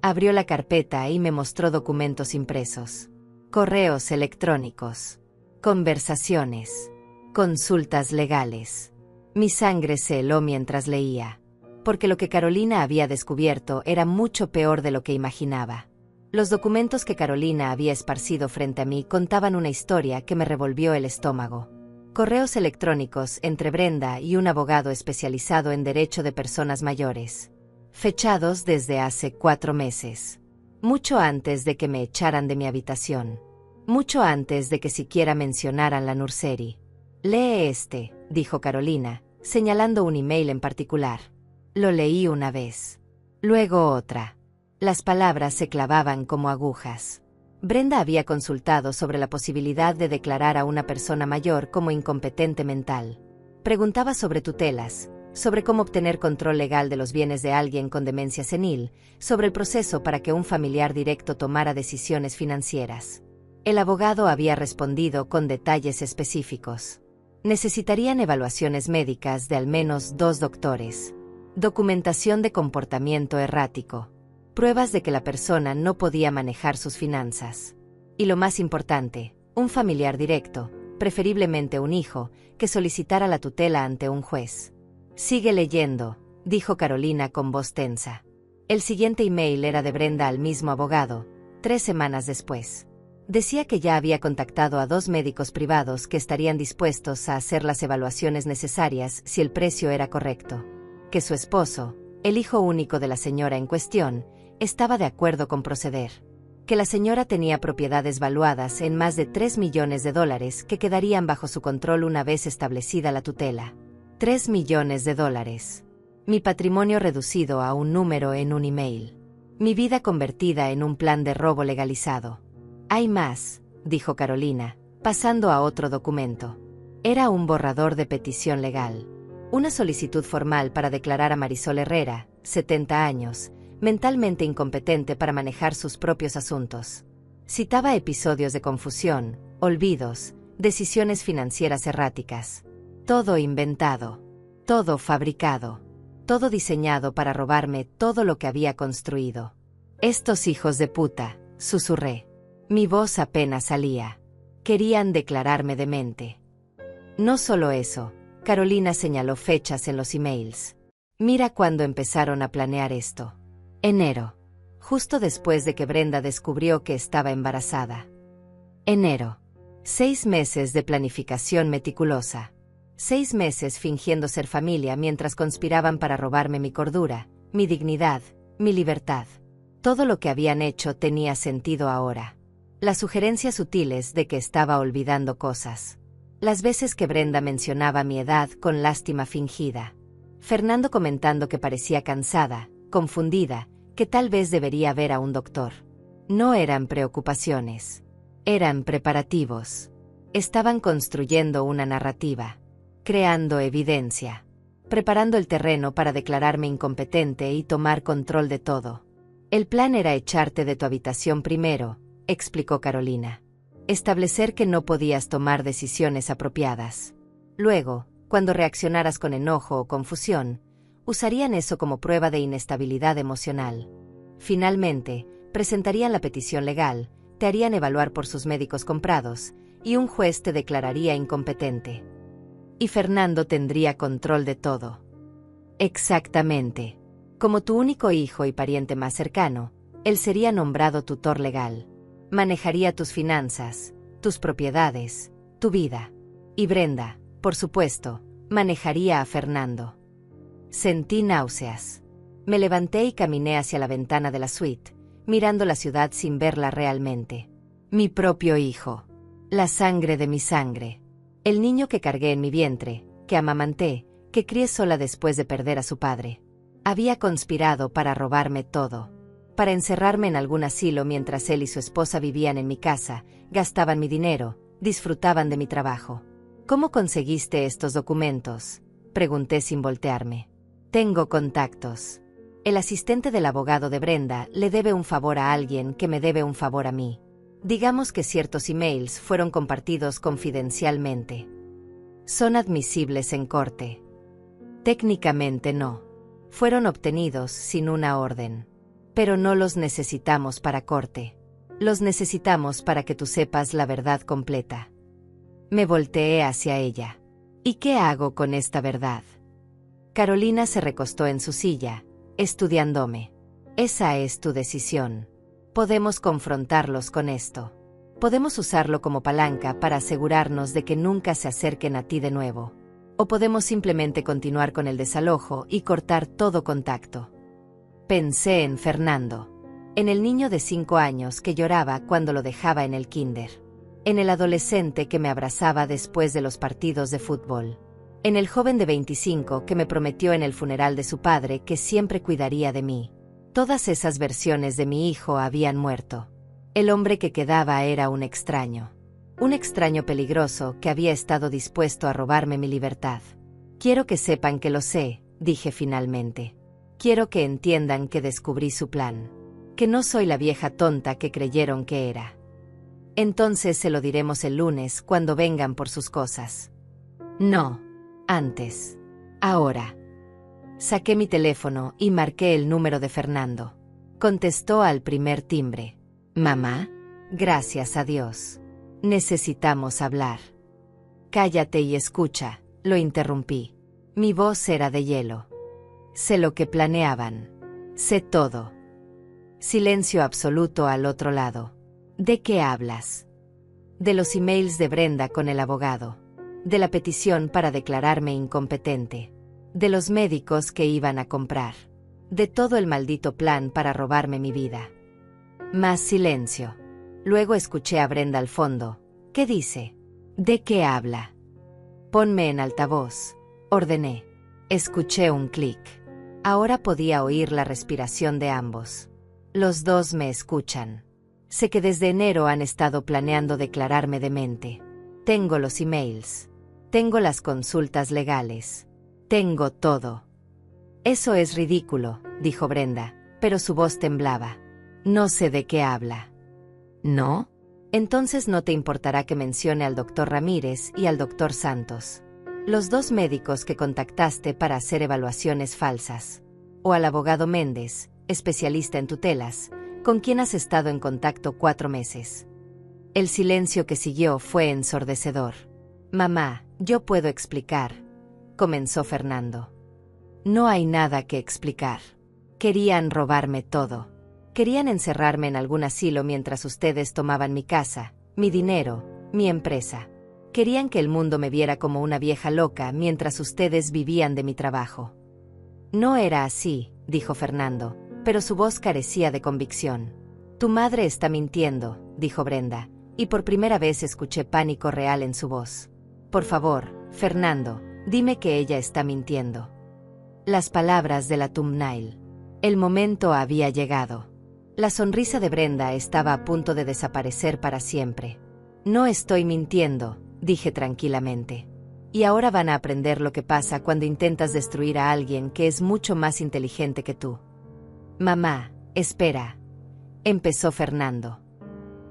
Abrió la carpeta y me mostró documentos impresos. Correos electrónicos. Conversaciones. Consultas legales. Mi sangre se heló mientras leía. Porque lo que Carolina había descubierto era mucho peor de lo que imaginaba. Los documentos que Carolina había esparcido frente a mí contaban una historia que me revolvió el estómago. Correos electrónicos entre Brenda y un abogado especializado en derecho de personas mayores. Fechados desde hace 4 meses. Mucho antes de que me echaran de mi habitación. Mucho antes de que siquiera mencionaran la nursery. Lee este, dijo Carolina, señalando un email en particular. Lo leí una vez. Luego otra. Las palabras se clavaban como agujas. Brenda había consultado sobre la posibilidad de declarar a una persona mayor como incompetente mental. Preguntaba sobre tutelas, sobre cómo obtener control legal de los bienes de alguien con demencia senil, sobre el proceso para que un familiar directo tomara decisiones financieras. El abogado había respondido con detalles específicos. Necesitarían evaluaciones médicas de al menos 2 doctores. Documentación de comportamiento errático. Pruebas de que la persona no podía manejar sus finanzas. Y lo más importante, un familiar directo, preferiblemente un hijo, que solicitara la tutela ante un juez. Sigue leyendo, dijo Carolina con voz tensa. El siguiente email era de Brenda al mismo abogado, 3 semanas después. Decía que ya había contactado a 2 médicos privados que estarían dispuestos a hacer las evaluaciones necesarias si el precio era correcto. Que su esposo, el hijo único de la señora en cuestión, estaba de acuerdo con proceder. Que la señora tenía propiedades valuadas en más de $3 millones que quedarían bajo su control una vez establecida la tutela. $3 millones. Mi patrimonio reducido a un número en un email. Mi vida convertida en un plan de robo legalizado. Hay más, dijo Carolina, pasando a otro documento. Era un borrador de petición legal. Una solicitud formal para declarar a Marisol Herrera, 70 años, mentalmente incompetente para manejar sus propios asuntos. Citaba episodios de confusión, olvidos, decisiones financieras erráticas. Todo inventado. Todo fabricado. Todo diseñado para robarme todo lo que había construido. Estos hijos de puta, susurré. Mi voz apenas salía. Querían declararme demente. No solo eso, Carolina señaló fechas en los emails. Mira cuándo empezaron a planear esto. Enero. justo después de que Brenda descubrió que estaba embarazada. Enero. 6 meses de planificación meticulosa. 6 meses fingiendo ser familia mientras conspiraban para robarme mi cordura, mi dignidad, mi libertad. Todo lo que habían hecho tenía sentido ahora. Las sugerencias sutiles de que estaba olvidando cosas. Las veces que Brenda mencionaba mi edad con lástima fingida. Fernando comentando que parecía cansada, confundida, que tal vez debería ver a un doctor. No eran preocupaciones. Eran preparativos. Estaban construyendo una narrativa. Creando evidencia. Preparando el terreno para declararme incompetente y tomar control de todo. El plan era echarte de tu habitación primero, explicó Carolina. Establecer que no podías tomar decisiones apropiadas. Luego, cuando reaccionaras con enojo o confusión, usarían eso como prueba de inestabilidad emocional. Finalmente, presentarían la petición legal, te harían evaluar por sus médicos comprados, y un juez te declararía incompetente. Y Fernando tendría control de todo. Exactamente. Como tu único hijo y pariente más cercano, él sería nombrado tutor legal. Manejaría tus finanzas, tus propiedades, tu vida. Y Brenda, por supuesto, manejaría a Fernando. Sentí náuseas. Me levanté y caminé hacia la ventana de la suite, mirando la ciudad sin verla realmente. Mi propio hijo. La sangre de mi sangre. El niño que cargué en mi vientre, que amamanté, que crié sola después de perder a su padre. Había conspirado para robarme todo. Para encerrarme en algún asilo mientras él y su esposa vivían en mi casa, gastaban mi dinero, disfrutaban de mi trabajo. ¿Cómo conseguiste estos documentos?, pregunté sin voltearme. Tengo contactos. El asistente del abogado de Brenda le debe un favor a alguien que me debe un favor a mí. Digamos que ciertos emails fueron compartidos confidencialmente. ¿Son admisibles en corte? Técnicamente no. Fueron obtenidos sin una orden. Pero no los necesitamos para corte. Los necesitamos para que tú sepas la verdad completa. Me volteé hacia ella. ¿Y qué hago con esta verdad? Carolina se recostó en su silla, estudiándome. Esa es tu decisión. Podemos confrontarlos con esto. Podemos usarlo como palanca para asegurarnos de que nunca se acerquen a ti de nuevo. O podemos simplemente continuar con el desalojo y cortar todo contacto. Pensé en Fernando. En el niño de 5 años que lloraba cuando lo dejaba en el kinder. En el adolescente que me abrazaba después de los partidos de fútbol. En el joven de 25 que me prometió en el funeral de su padre que siempre cuidaría de mí. Todas esas versiones de mi hijo habían muerto. El hombre que quedaba era un extraño. Un extraño peligroso que había estado dispuesto a robarme mi libertad. Quiero que sepan que lo sé, dije finalmente. Quiero que entiendan que descubrí su plan. Que no soy la vieja tonta que creyeron que era. Entonces se lo diremos el lunes cuando vengan por sus cosas. No. Antes. Ahora. Saqué mi teléfono y marqué el número de Fernando. Contestó al primer timbre. ¿Mamá? Gracias a Dios. Necesitamos hablar. Cállate y escucha, lo interrumpí. Mi voz era de hielo. Sé lo que planeaban. Sé todo. Silencio absoluto al otro lado. ¿De qué hablas? De los emails de Brenda con el abogado. De la petición para declararme incompetente. De los médicos que iban a comprar. De todo el maldito plan para robarme mi vida. Más silencio. Luego escuché a Brenda al fondo. ¿Qué dice? ¿De qué habla? Ponme en altavoz, ordené. Escuché un clic. Ahora podía oír la respiración de ambos. Los dos me escuchan. Sé que desde enero han estado planeando declararme demente. Tengo los emails. Tengo las consultas legales. Tengo todo. Eso es ridículo, dijo Brenda, pero su voz temblaba. No sé de qué habla. ¿No? Entonces no te importará que mencione al doctor Ramírez y al doctor Santos. Los 2 médicos que contactaste para hacer evaluaciones falsas. O al abogado Méndez, especialista en tutelas, con quien has estado en contacto 4 meses. El silencio que siguió fue ensordecedor. Mamá, yo puedo explicar, comenzó Fernando. No hay nada que explicar. Querían robarme todo. Querían encerrarme en algún asilo mientras ustedes tomaban mi casa, mi dinero, mi empresa. Querían que el mundo me viera como una vieja loca mientras ustedes vivían de mi trabajo. No era así, dijo Fernando, pero su voz carecía de convicción. Tu madre está mintiendo, dijo Brenda, y por primera vez escuché pánico real en su voz. Por favor, Fernando, dime que ella está mintiendo. Las palabras de la thumbnail. El momento había llegado. La sonrisa de Brenda estaba a punto de desaparecer para siempre. No estoy mintiendo, dije tranquilamente. Y ahora van a aprender lo que pasa cuando intentas destruir a alguien que es mucho más inteligente que tú. Mamá, espera. Empezó Fernando.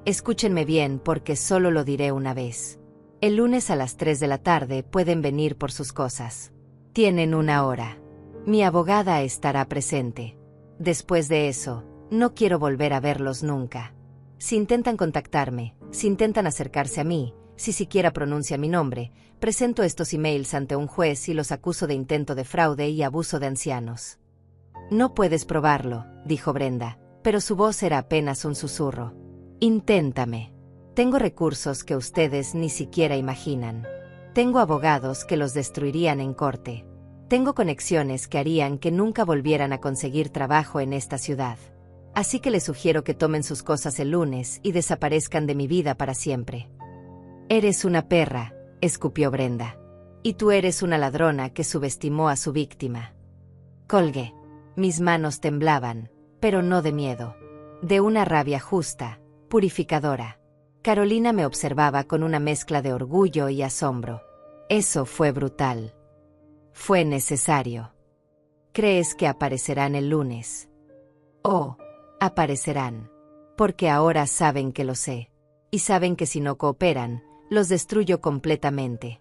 Escúchenme bien porque solo lo diré una vez. El lunes a las 3 de la tarde pueden venir por sus cosas. Tienen 1 hora. Mi abogada estará presente. Después de eso, no quiero volver a verlos nunca. Si intentan contactarme, si intentan acercarse a mí, si siquiera pronuncian mi nombre, presento estos emails ante un juez y los acuso de intento de fraude y abuso de ancianos. No puedes probarlo, dijo Brenda, pero su voz era apenas un susurro. Inténtame. Tengo recursos que ustedes ni siquiera imaginan. Tengo abogados que los destruirían en corte. Tengo conexiones que harían que nunca volvieran a conseguir trabajo en esta ciudad. Así que les sugiero que tomen sus cosas el lunes y desaparezcan de mi vida para siempre. Eres una perra, escupió Brenda. Y tú eres una ladrona que subestimó a su víctima. Colgué. Mis manos temblaban, pero no de miedo. De una rabia justa, purificadora. Carolina me observaba con una mezcla de orgullo y asombro. Eso fue brutal. Fue necesario. ¿Crees que aparecerán el lunes? Oh, aparecerán. Porque ahora saben que lo sé. Y saben que si no cooperan, los destruyo completamente.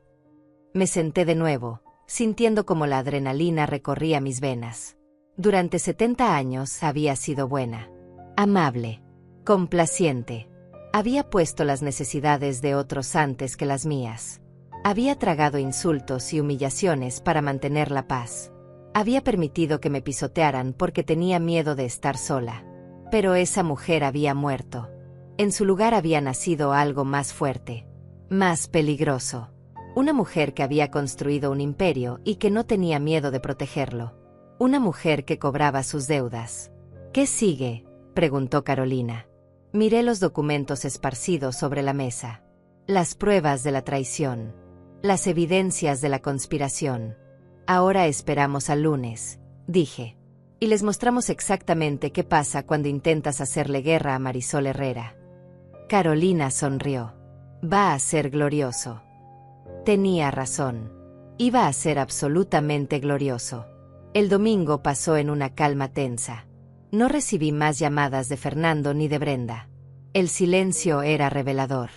Me senté de nuevo, sintiendo como la adrenalina recorría mis venas. Durante 70 años había sido buena, amable, complaciente. Había puesto las necesidades de otros antes que las mías. Había tragado insultos y humillaciones para mantener la paz. Había permitido que me pisotearan porque tenía miedo de estar sola. Pero esa mujer había muerto. En su lugar había nacido algo más fuerte, más peligroso. Una mujer que había construido un imperio y que no tenía miedo de protegerlo. Una mujer que cobraba sus deudas. ¿Qué sigue?, preguntó Carolina. Miré los documentos esparcidos sobre la mesa. Las pruebas de la traición. Las evidencias de la conspiración. Ahora esperamos al lunes, dije. Y les mostramos exactamente qué pasa cuando intentas hacerle guerra a Marisol Herrera. Carolina sonrió. Va a ser glorioso. Tenía razón. Iba a ser absolutamente glorioso. El domingo pasó en una calma tensa. No recibí más llamadas de Fernando ni de Brenda. El silencio era revelador.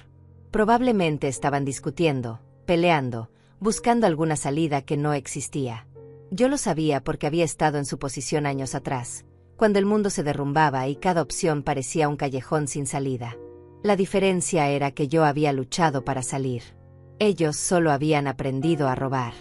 Probablemente estaban discutiendo, peleando, buscando alguna salida que no existía. Yo lo sabía porque había estado en su posición años atrás, cuando el mundo se derrumbaba y cada opción parecía un callejón sin salida. La diferencia era que yo había luchado para salir. Ellos solo habían aprendido a robar.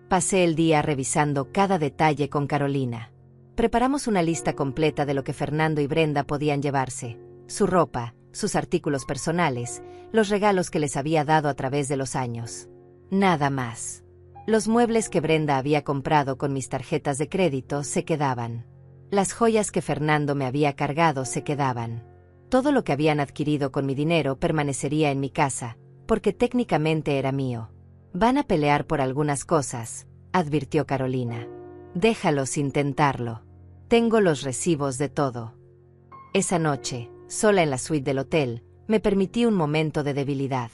Pasé el día revisando cada detalle con Carolina. Preparamos una lista completa de lo que Fernando y Brenda podían llevarse: su ropa, sus artículos personales, los regalos que les había dado a través de los años. Nada más. Los muebles que Brenda había comprado con mis tarjetas de crédito se quedaban. Las joyas que Fernando me había cargado se quedaban. Todo lo que habían adquirido con mi dinero permanecería en mi casa, porque técnicamente era mío. Van a pelear por algunas cosas, advirtió Carolina. Déjalos intentarlo. Tengo los recibos de todo. Esa noche, sola en la suite del hotel, me permití un momento de debilidad.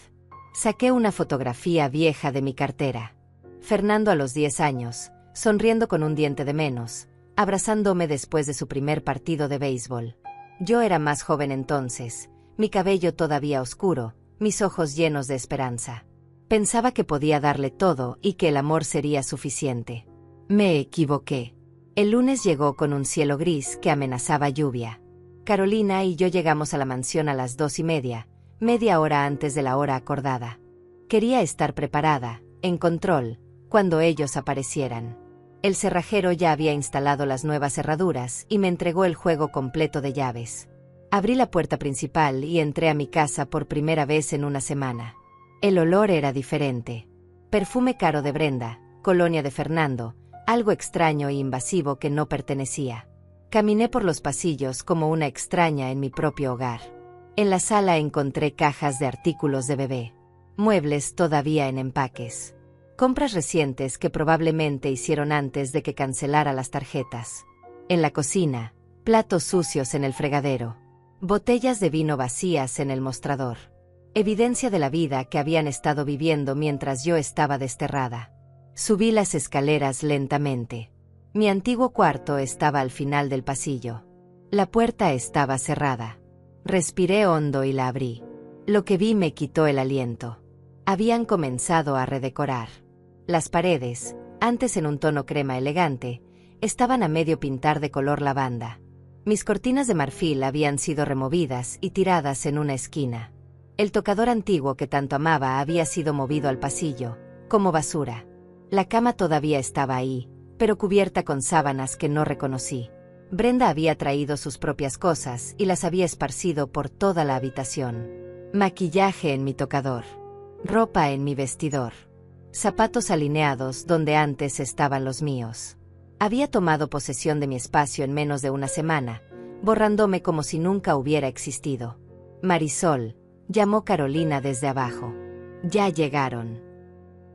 Saqué una fotografía vieja de mi cartera. Fernando a los 10 años, sonriendo con un diente de menos, abrazándome después de su primer partido de béisbol. Yo era más joven entonces, mi cabello todavía oscuro, mis ojos llenos de esperanza. Pensaba que podía darle todo y que el amor sería suficiente. Me equivoqué. El lunes llegó con un cielo gris que amenazaba lluvia. Carolina y yo llegamos a la mansión a las 2:30, media hora antes de la hora acordada. Quería estar preparada, en control, cuando ellos aparecieran. El cerrajero ya había instalado las nuevas cerraduras y me entregó el juego completo de llaves. Abrí la puerta principal y entré a mi casa por primera vez en una semana. El olor era diferente. Perfume caro de Brenda, colonia de Fernando, algo extraño e invasivo que no pertenecía. Caminé por los pasillos como una extraña en mi propio hogar. En la sala encontré cajas de artículos de bebé, muebles todavía en empaques, compras recientes que probablemente hicieron antes de que cancelara las tarjetas. En la cocina, platos sucios en el fregadero, botellas de vino vacías en el mostrador. Evidencia de la vida que habían estado viviendo mientras yo estaba desterrada. Subí las escaleras lentamente. Mi antiguo cuarto estaba al final del pasillo. La puerta estaba cerrada. Respiré hondo y la abrí. Lo que vi me quitó el aliento. Habían comenzado a redecorar. Las paredes, antes en un tono crema elegante, estaban a medio pintar de color lavanda. Mis cortinas de marfil habían sido removidas y tiradas en una esquina. El tocador antiguo que tanto amaba había sido movido al pasillo, como basura. La cama todavía estaba ahí, pero cubierta con sábanas que no reconocí. Brenda había traído sus propias cosas y las había esparcido por toda la habitación. Maquillaje en mi tocador. Ropa en mi vestidor. Zapatos alineados donde antes estaban los míos. Había tomado posesión de mi espacio en menos de una semana, borrándome como si nunca hubiera existido. Marisol, llamó Carolina desde abajo. Ya llegaron.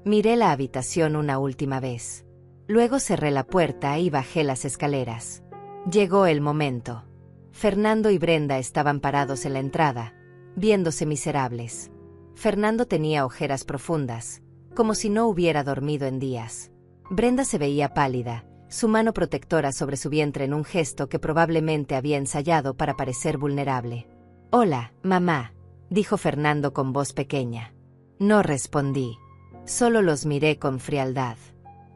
Miré la habitación una última vez. Luego cerré la puerta y bajé las escaleras. Llegó el momento. Fernando y Brenda estaban parados en la entrada, viéndose miserables. Fernando tenía ojeras profundas, como si no hubiera dormido en días. Brenda se veía pálida, su mano protectora sobre su vientre en un gesto que probablemente había ensayado para parecer vulnerable. «Hola, mamá», dijo Fernando con voz pequeña. No respondí. Solo los miré con frialdad.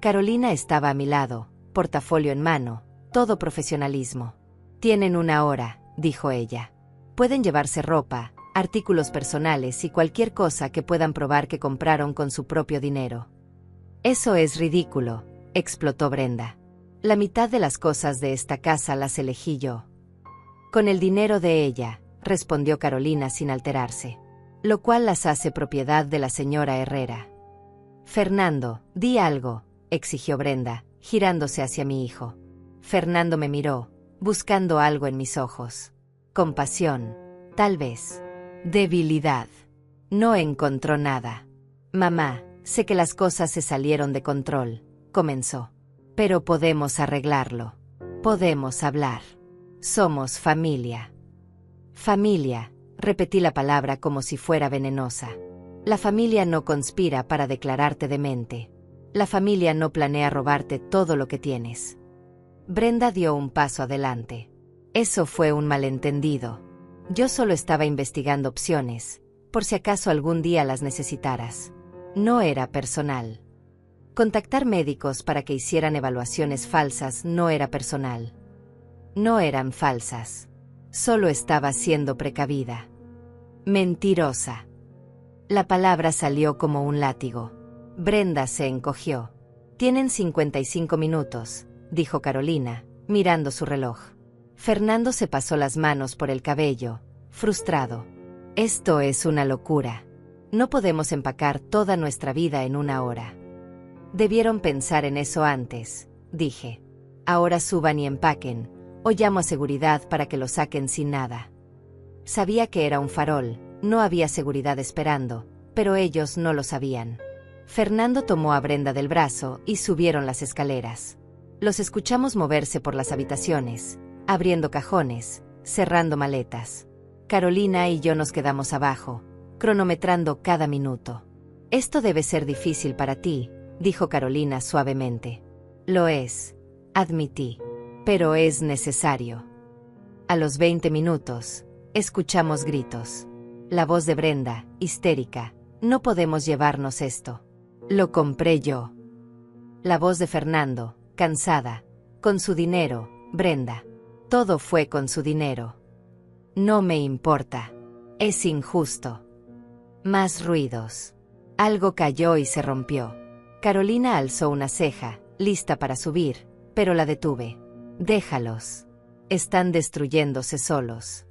Carolina estaba a mi lado, portafolio en mano, todo profesionalismo. «Tienen una hora», dijo ella. «Pueden llevarse ropa, artículos personales y cualquier cosa que puedan probar que compraron con su propio dinero». «Eso es ridículo», explotó Brenda. «La mitad de las cosas de esta casa las elegí yo». «Con el dinero de ella», respondió Carolina sin alterarse. «Lo cual las hace propiedad de la señora Herrera». «Fernando, di algo», exigió Brenda, girándose hacia mi hijo. Fernando me miró, buscando algo en mis ojos. Compasión, tal vez. Debilidad. No encontró nada. «Mamá, sé que las cosas se salieron de control», comenzó. «Pero podemos arreglarlo. Podemos hablar. Somos familia». «Familia», repetí la palabra como si fuera venenosa. «La familia no conspira para declararte demente. La familia no planea robarte todo lo que tienes». Brenda dio un paso adelante. «Eso fue un malentendido. Yo solo estaba investigando opciones, por si acaso algún día las necesitaras. No era personal. Contactar médicos para que hicieran evaluaciones falsas no era personal. No eran falsas. Solo estaba siendo precavida». «Mentirosa». La palabra salió como un látigo. Brenda se encogió. «Tienen 55 minutos», dijo Carolina, mirando su reloj. Fernando se pasó las manos por el cabello, frustrado. «Esto es una locura. No podemos empacar toda nuestra vida en una hora». «Debieron pensar en eso antes», dije. «Ahora suban y empaquen, o llamo a seguridad para que lo saquen sin nada». Sabía que era un farol, no había seguridad esperando, pero ellos no lo sabían. Fernando tomó a Brenda del brazo y subieron las escaleras. Los escuchamos moverse por las habitaciones, abriendo cajones, cerrando maletas. Carolina y yo nos quedamos abajo, cronometrando cada minuto. «Esto debe ser difícil para ti», dijo Carolina suavemente. «Lo es», admití. «Pero es necesario». A los 20 minutos, escuchamos gritos. La voz de Brenda, histérica. «No podemos llevarnos esto. Lo compré yo». La voz de Fernando, cansada. «Con su dinero, Brenda. Todo fue con su dinero». «No me importa. Es injusto». Más ruidos. Algo cayó y se rompió. Carolina alzó una ceja, lista para subir, pero la detuve. Déjalos. Están destruyéndose solos.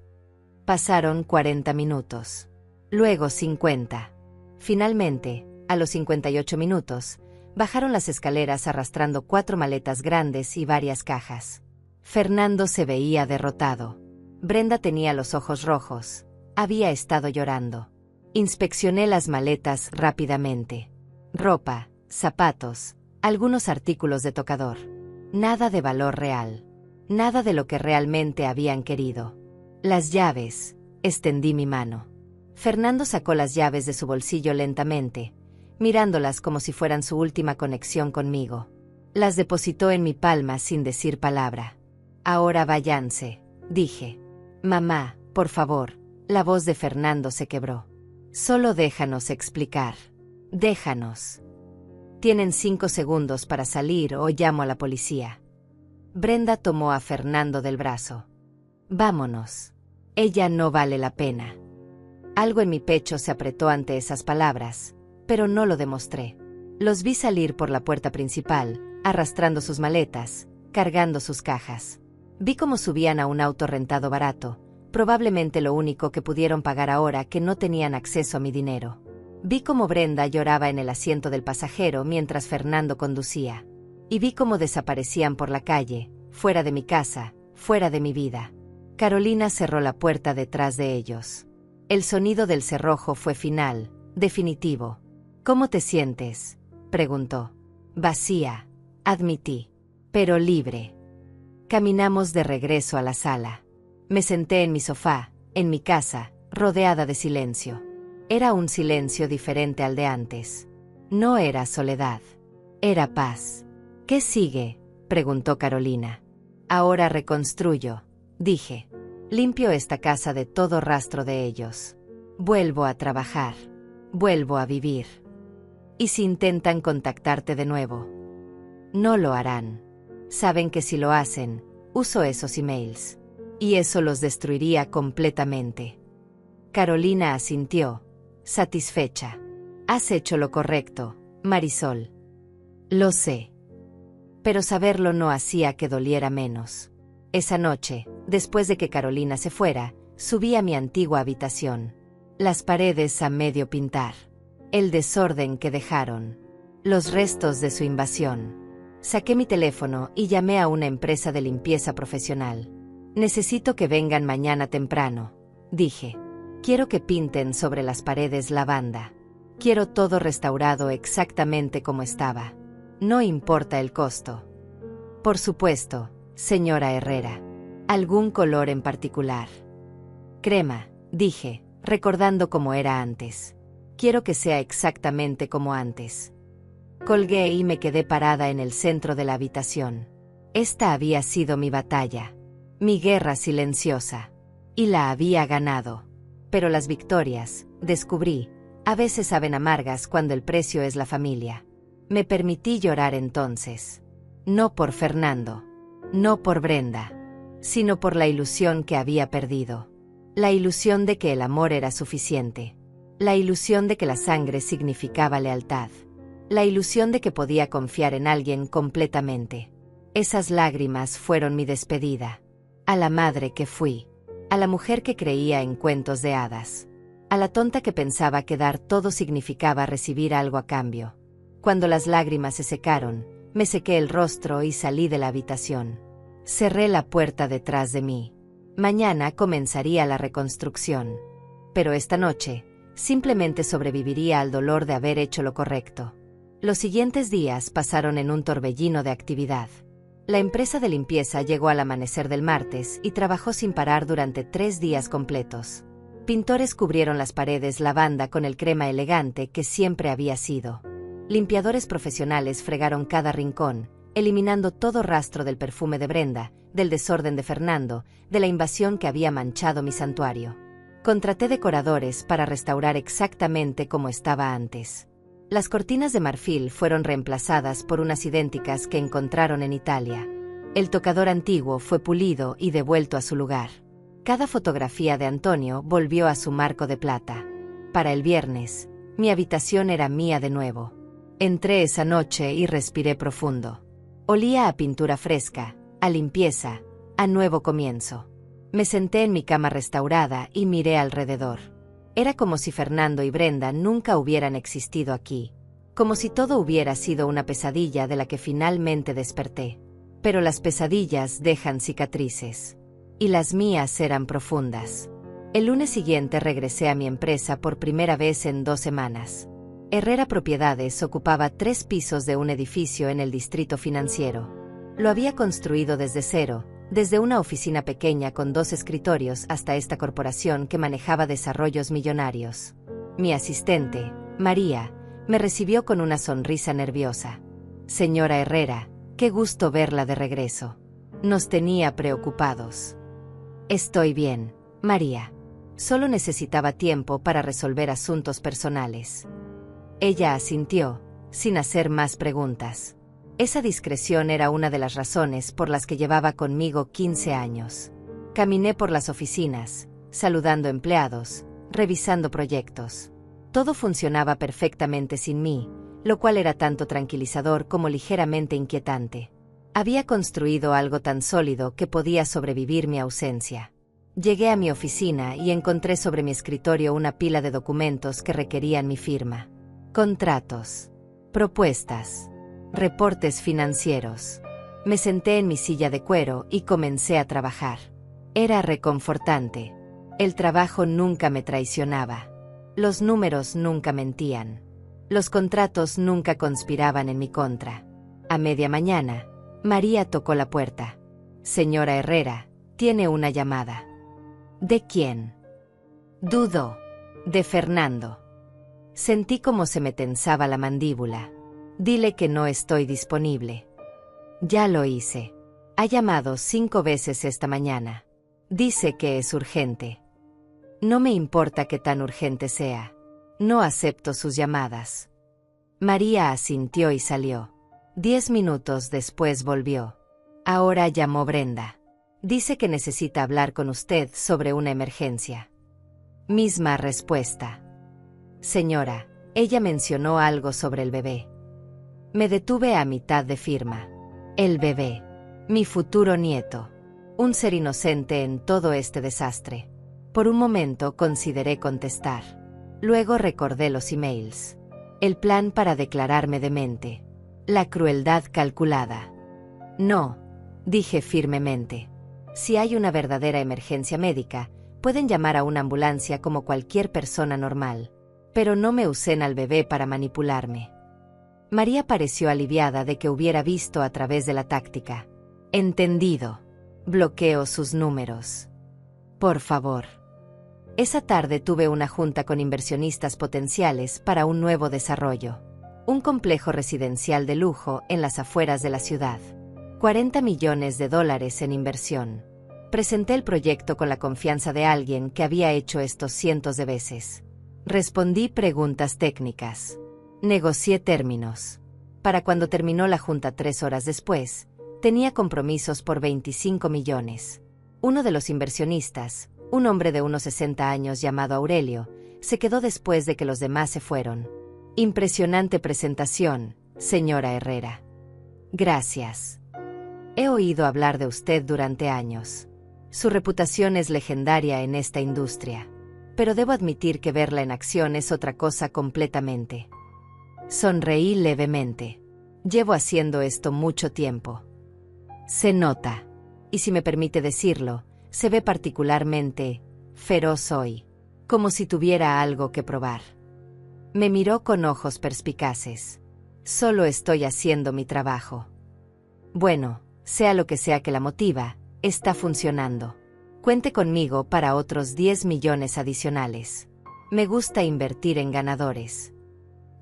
Pasaron 40 minutos. Luego 50. Finalmente, a los 58 minutos, bajaron las escaleras arrastrando 4 maletas grandes y varias cajas. Fernando se veía derrotado. Brenda tenía los ojos rojos. Había estado llorando. Inspeccioné las maletas rápidamente. Ropa, zapatos, algunos artículos de tocador. Nada de valor real. Nada de lo que realmente habían querido. Las llaves. Extendí mi mano. Fernando sacó las llaves de su bolsillo lentamente, mirándolas como si fueran su última conexión conmigo. Las depositó en mi palma sin decir palabra. Ahora váyanse, dije. Mamá, por favor. La voz de Fernando se quebró. Solo déjanos explicar. Déjanos. Tienen 5 segundos para salir o llamo a la policía. Brenda tomó a Fernando del brazo. Vámonos. Ella no vale la pena. Algo en mi pecho se apretó ante esas palabras, pero no lo demostré. Los vi salir por la puerta principal, arrastrando sus maletas, cargando sus cajas. Vi cómo subían a un auto rentado barato, probablemente lo único que pudieron pagar ahora que no tenían acceso a mi dinero. Vi cómo Brenda lloraba en el asiento del pasajero mientras Fernando conducía. Y vi cómo desaparecían por la calle, fuera de mi casa, fuera de mi vida. Carolina cerró la puerta detrás de ellos. El sonido del cerrojo fue final, definitivo. ¿Cómo te sientes?, preguntó. Vacía, admití, pero libre. Caminamos de regreso a la sala. Me senté en mi sofá, en mi casa, rodeada de silencio. Era un silencio diferente al de antes. No era soledad. Era paz. ¿Qué sigue?, preguntó Carolina. Ahora reconstruyo, dije. Limpio esta casa de todo rastro de ellos. Vuelvo a trabajar. Vuelvo a vivir. ¿Y si intentan contactarte de nuevo? No lo harán. Saben que si lo hacen, uso esos emails. Y eso los destruiría completamente. Carolina asintió, satisfecha. Has hecho lo correcto, Marisol. Lo sé. Pero saberlo no hacía que doliera menos. Esa noche, después de que Carolina se fuera, subí a mi antigua habitación. Las paredes a medio pintar. El desorden que dejaron. Los restos de su invasión. Saqué mi teléfono y llamé a una empresa de limpieza profesional. Necesito que vengan mañana temprano, dije. Quiero que pinten sobre las paredes lavanda. Quiero todo restaurado exactamente como estaba. No importa el costo. Por supuesto, señora Herrera. ¿Algún color en particular? Crema, dije, recordando cómo era antes. Quiero que sea exactamente como antes. Colgué y me quedé parada en el centro de la habitación. Esta había sido mi batalla. Mi guerra silenciosa. Y la había ganado. Pero las victorias, descubrí, a veces saben amargas cuando el precio es la familia. Me permití llorar entonces. No por Fernando. No por Brenda. Sino por la ilusión que había perdido. La ilusión de que el amor era suficiente. La ilusión de que la sangre significaba lealtad. La ilusión de que podía confiar en alguien completamente. Esas lágrimas fueron mi despedida. A la madre que fui. A la mujer que creía en cuentos de hadas. A la tonta que pensaba que dar todo significaba recibir algo a cambio. Cuando las lágrimas se secaron, me sequé el rostro y salí de la habitación. Cerré la puerta detrás de mí. Mañana comenzaría la reconstrucción. Pero esta noche, simplemente sobreviviría al dolor de haber hecho lo correcto. Los siguientes días pasaron en un torbellino de actividad. La empresa de limpieza llegó al amanecer del martes y trabajó sin parar durante 3 días completos. Pintores cubrieron las paredes lavanda con el crema elegante que siempre había sido. Limpiadores profesionales fregaron cada rincón, eliminando todo rastro del perfume de Brenda, del desorden de Fernando, de la invasión que había manchado mi santuario. Contraté decoradores para restaurar exactamente como estaba antes. Las cortinas de marfil fueron reemplazadas por unas idénticas que encontraron en Italia. El tocador antiguo fue pulido y devuelto a su lugar. Cada fotografía de Antonio volvió a su marco de plata. Para el viernes, mi habitación era mía de nuevo. Entré esa noche y respiré profundo. Olía a pintura fresca, a limpieza, a nuevo comienzo. Me senté en mi cama restaurada y miré alrededor. Era como si Fernando y Brenda nunca hubieran existido aquí. Como si todo hubiera sido una pesadilla de la que finalmente desperté. Pero las pesadillas dejan cicatrices. Y las mías eran profundas. El lunes siguiente regresé a mi empresa por primera vez en 2 semanas. Herrera Propiedades ocupaba 3 pisos de un edificio en el distrito financiero. Lo había construido desde cero, desde una oficina pequeña con 2 escritorios hasta esta corporación que manejaba desarrollos millonarios. Mi asistente, María, me recibió con una sonrisa nerviosa. Señora Herrera, qué gusto verla de regreso. Nos tenía preocupados. Estoy bien, María. Solo necesitaba tiempo para resolver asuntos personales. Ella asintió, sin hacer más preguntas. Esa discreción era una de las razones por las que llevaba conmigo 15 años. Caminé por las oficinas, saludando empleados, revisando proyectos. Todo funcionaba perfectamente sin mí, lo cual era tanto tranquilizador como ligeramente inquietante. Había construido algo tan sólido que podía sobrevivir mi ausencia. Llegué a mi oficina y encontré sobre mi escritorio una pila de documentos que requerían mi firma. Contratos, propuestas, reportes financieros. Me senté en mi silla de cuero y comencé a trabajar. Era reconfortante. El trabajo nunca me traicionaba. Los números nunca mentían. Los contratos nunca conspiraban en mi contra. A media mañana, María tocó la puerta. Señora Herrera, tiene una llamada. ¿De quién? Dudó. De Fernando. Sentí como se me tensaba la mandíbula. Dile que no estoy disponible. Ya lo hice. Ha llamado 5 veces esta mañana. Dice que es urgente. No me importa qué tan urgente sea. No acepto sus llamadas. María asintió y salió. 10 minutos después volvió. Ahora llamó Brenda. Dice que necesita hablar con usted sobre una emergencia. Misma respuesta. Señora, ella mencionó algo sobre el bebé. Me detuve a mitad de firma. El bebé. Mi futuro nieto. Un ser inocente en todo este desastre. Por un momento consideré contestar. Luego recordé los emails. El plan para declararme demente. La crueldad calculada. No, dije firmemente. Si hay una verdadera emergencia médica, pueden llamar a una ambulancia como cualquier persona normal. Pero no me usen al bebé para manipularme. María pareció aliviada de que hubiera visto a través de la táctica. Entendido. Bloqueo sus números. Por favor. Esa tarde tuve una junta con inversionistas potenciales para un nuevo desarrollo. Un complejo residencial de lujo en las afueras de la ciudad. $40 millones en inversión. Presenté el proyecto con la confianza de alguien que había hecho esto cientos de veces. Respondí preguntas técnicas. Negocié términos. Para cuando terminó la junta 3 horas después, tenía compromisos por 25 millones. Uno de los inversionistas, un hombre de unos 60 años llamado Aurelio, se quedó después de que los demás se fueron. Impresionante presentación, señora Herrera. Gracias. He oído hablar de usted durante años. Su reputación es legendaria en esta industria. Pero debo admitir que verla en acción es otra cosa completamente. Sonreí levemente. Llevo haciendo esto mucho tiempo. Se nota. Y si me permite decirlo, se ve particularmente feroz hoy. Como si tuviera algo que probar. Me miró con ojos perspicaces. Solo estoy haciendo mi trabajo. Bueno, sea lo que sea que la motiva, está funcionando. Cuente conmigo para otros 10 millones adicionales. Me gusta invertir en ganadores.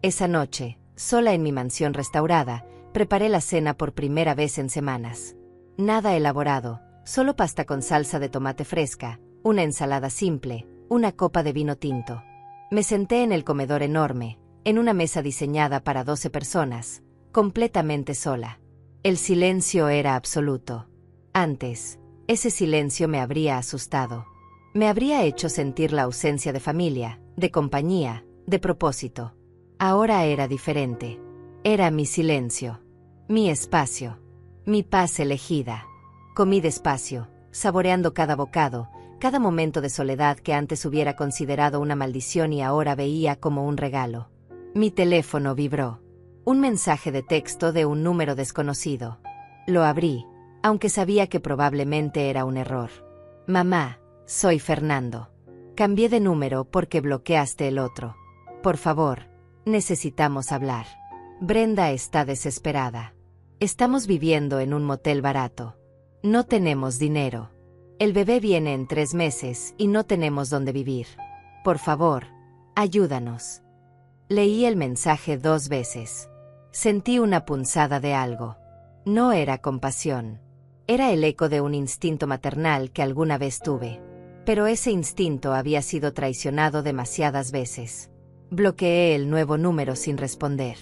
Esa noche, sola en mi mansión restaurada, preparé la cena por primera vez en semanas. Nada elaborado, solo pasta con salsa de tomate fresca, una ensalada simple, una copa de vino tinto. Me senté en el comedor enorme, en una mesa diseñada para 12 personas, completamente sola. El silencio era absoluto. Antes, ese silencio me habría asustado. Me habría hecho sentir la ausencia de familia, de compañía, de propósito. Ahora era diferente. Era mi silencio. Mi espacio. Mi paz elegida. Comí despacio, saboreando cada bocado, cada momento de soledad que antes hubiera considerado una maldición y ahora veía como un regalo. Mi teléfono vibró. Un mensaje de texto de un número desconocido. Lo abrí, aunque sabía que probablemente era un error. Mamá, soy Fernando. Cambié de número porque bloqueaste el otro. Por favor, necesitamos hablar. Brenda está desesperada. Estamos viviendo en un motel barato. No tenemos dinero. El bebé viene en 3 meses y no tenemos dónde vivir. Por favor, ayúdanos. Leí el mensaje 2 veces. Sentí una punzada de algo. No era compasión. Era el eco de un instinto maternal que alguna vez tuve. Pero ese instinto había sido traicionado demasiadas veces. Bloqueé el nuevo número sin responder.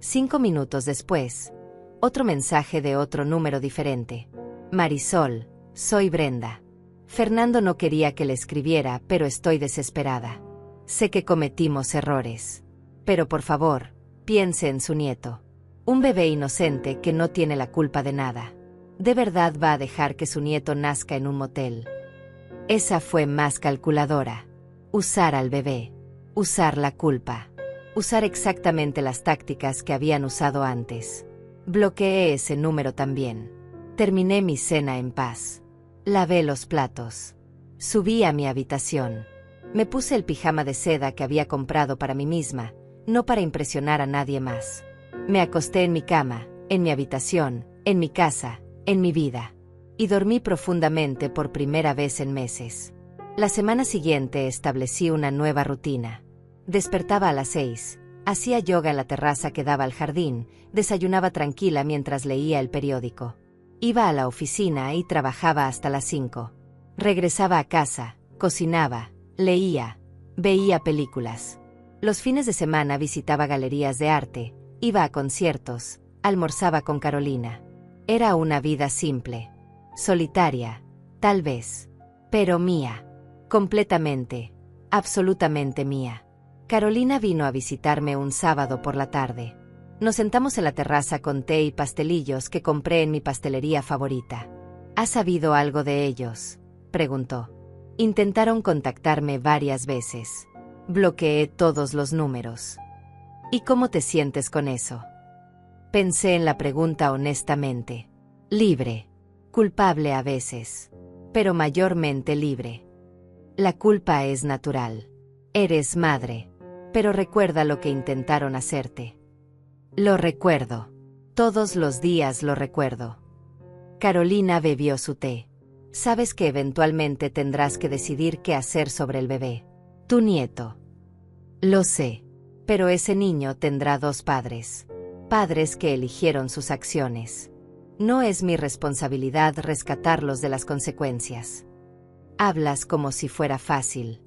5 minutos después, otro mensaje de otro número diferente. Marisol, soy Brenda. Fernando no quería que le escribiera, pero estoy desesperada. Sé que cometimos errores. Pero por favor, piense en su nieto. Un bebé inocente que no tiene la culpa de nada. ¿De verdad va a dejar que su nieto nazca en un motel? Esa fue más calculadora. Usar al bebé. Usar la culpa. Usar exactamente las tácticas que habían usado antes. Bloqueé ese número también. Terminé mi cena en paz. Lavé los platos. Subí a mi habitación. Me puse el pijama de seda que había comprado para mí misma, no para impresionar a nadie más. Me acosté en mi cama, en mi habitación, en mi casa, en mi vida. Y dormí profundamente por primera vez en meses. La semana siguiente establecí una nueva rutina. Despertaba a las 6, hacía yoga en la terraza que daba al jardín, desayunaba tranquila mientras leía el periódico. Iba a la oficina y trabajaba hasta las 5. Regresaba a casa, cocinaba, leía, veía películas. Los fines de semana visitaba galerías de arte, iba a conciertos, almorzaba con Carolina. Era una vida simple. Solitaria, tal vez. Pero mía. Completamente, absolutamente mía. Carolina vino a visitarme un sábado por la tarde. Nos sentamos en la terraza con té y pastelillos que compré en mi pastelería favorita. ¿Has sabido algo de ellos?, preguntó. Intentaron contactarme varias veces. Bloqueé todos los números. ¿Y cómo te sientes con eso? Pensé en la pregunta honestamente. Libre. Culpable a veces. Pero mayormente libre. La culpa es natural. Eres madre. Pero recuerda lo que intentaron hacerte. Lo recuerdo. Todos los días lo recuerdo. Carolina bebió su té. Sabes que eventualmente tendrás que decidir qué hacer sobre el bebé. Tu nieto. Lo sé. Pero ese niño tendrá 2 padres. Padres que eligieron sus acciones. No es mi responsabilidad rescatarlos de las consecuencias. Hablas como si fuera fácil.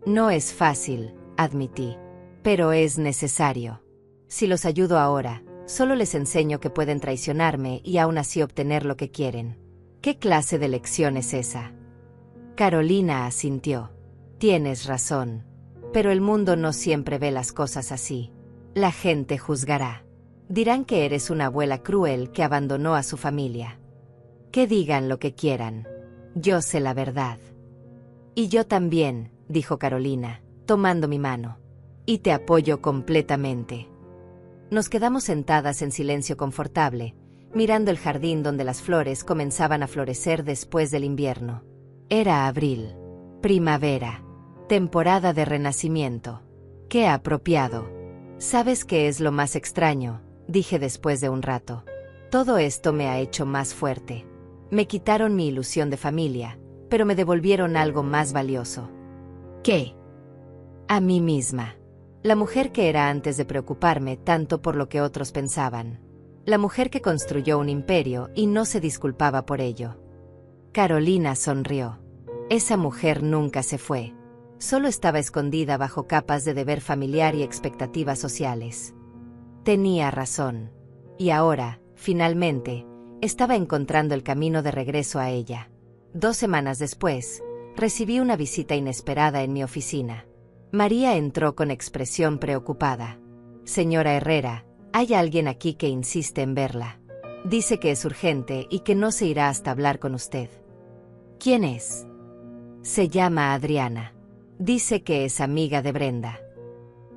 No es fácil, admití. Pero es necesario. Si los ayudo ahora, solo les enseño que pueden traicionarme y aún así obtener lo que quieren. ¿Qué clase de lección es esa? Carolina asintió. Tienes razón. Pero el mundo no siempre ve las cosas así. La gente juzgará. Dirán que eres una abuela cruel que abandonó a su familia. Que digan lo que quieran. Yo sé la verdad. Y yo también, dijo Carolina, tomando mi mano. Y te apoyo completamente. Nos quedamos sentadas en silencio confortable, mirando el jardín donde las flores comenzaban a florecer después del invierno. Era abril. Primavera. Temporada de renacimiento. ¡Qué apropiado! ¿Sabes qué es lo más extraño?, dije después de un rato. Todo esto me ha hecho más fuerte. Me quitaron mi ilusión de familia, pero me devolvieron algo más valioso. ¿Qué? A mí misma. La mujer que era antes de preocuparme tanto por lo que otros pensaban. La mujer que construyó un imperio y no se disculpaba por ello. Carolina sonrió. Esa mujer nunca se fue. Solo estaba escondida bajo capas de deber familiar y expectativas sociales. Tenía razón. Y ahora, finalmente, estaba encontrando el camino de regreso a ella. 2 semanas después, recibí una visita inesperada en mi oficina. María entró con expresión preocupada. Señora Herrera, hay alguien aquí que insiste en verla. Dice que es urgente y que no se irá hasta hablar con usted. ¿Quién es? Se llama Adriana. Dice que es amiga de Brenda.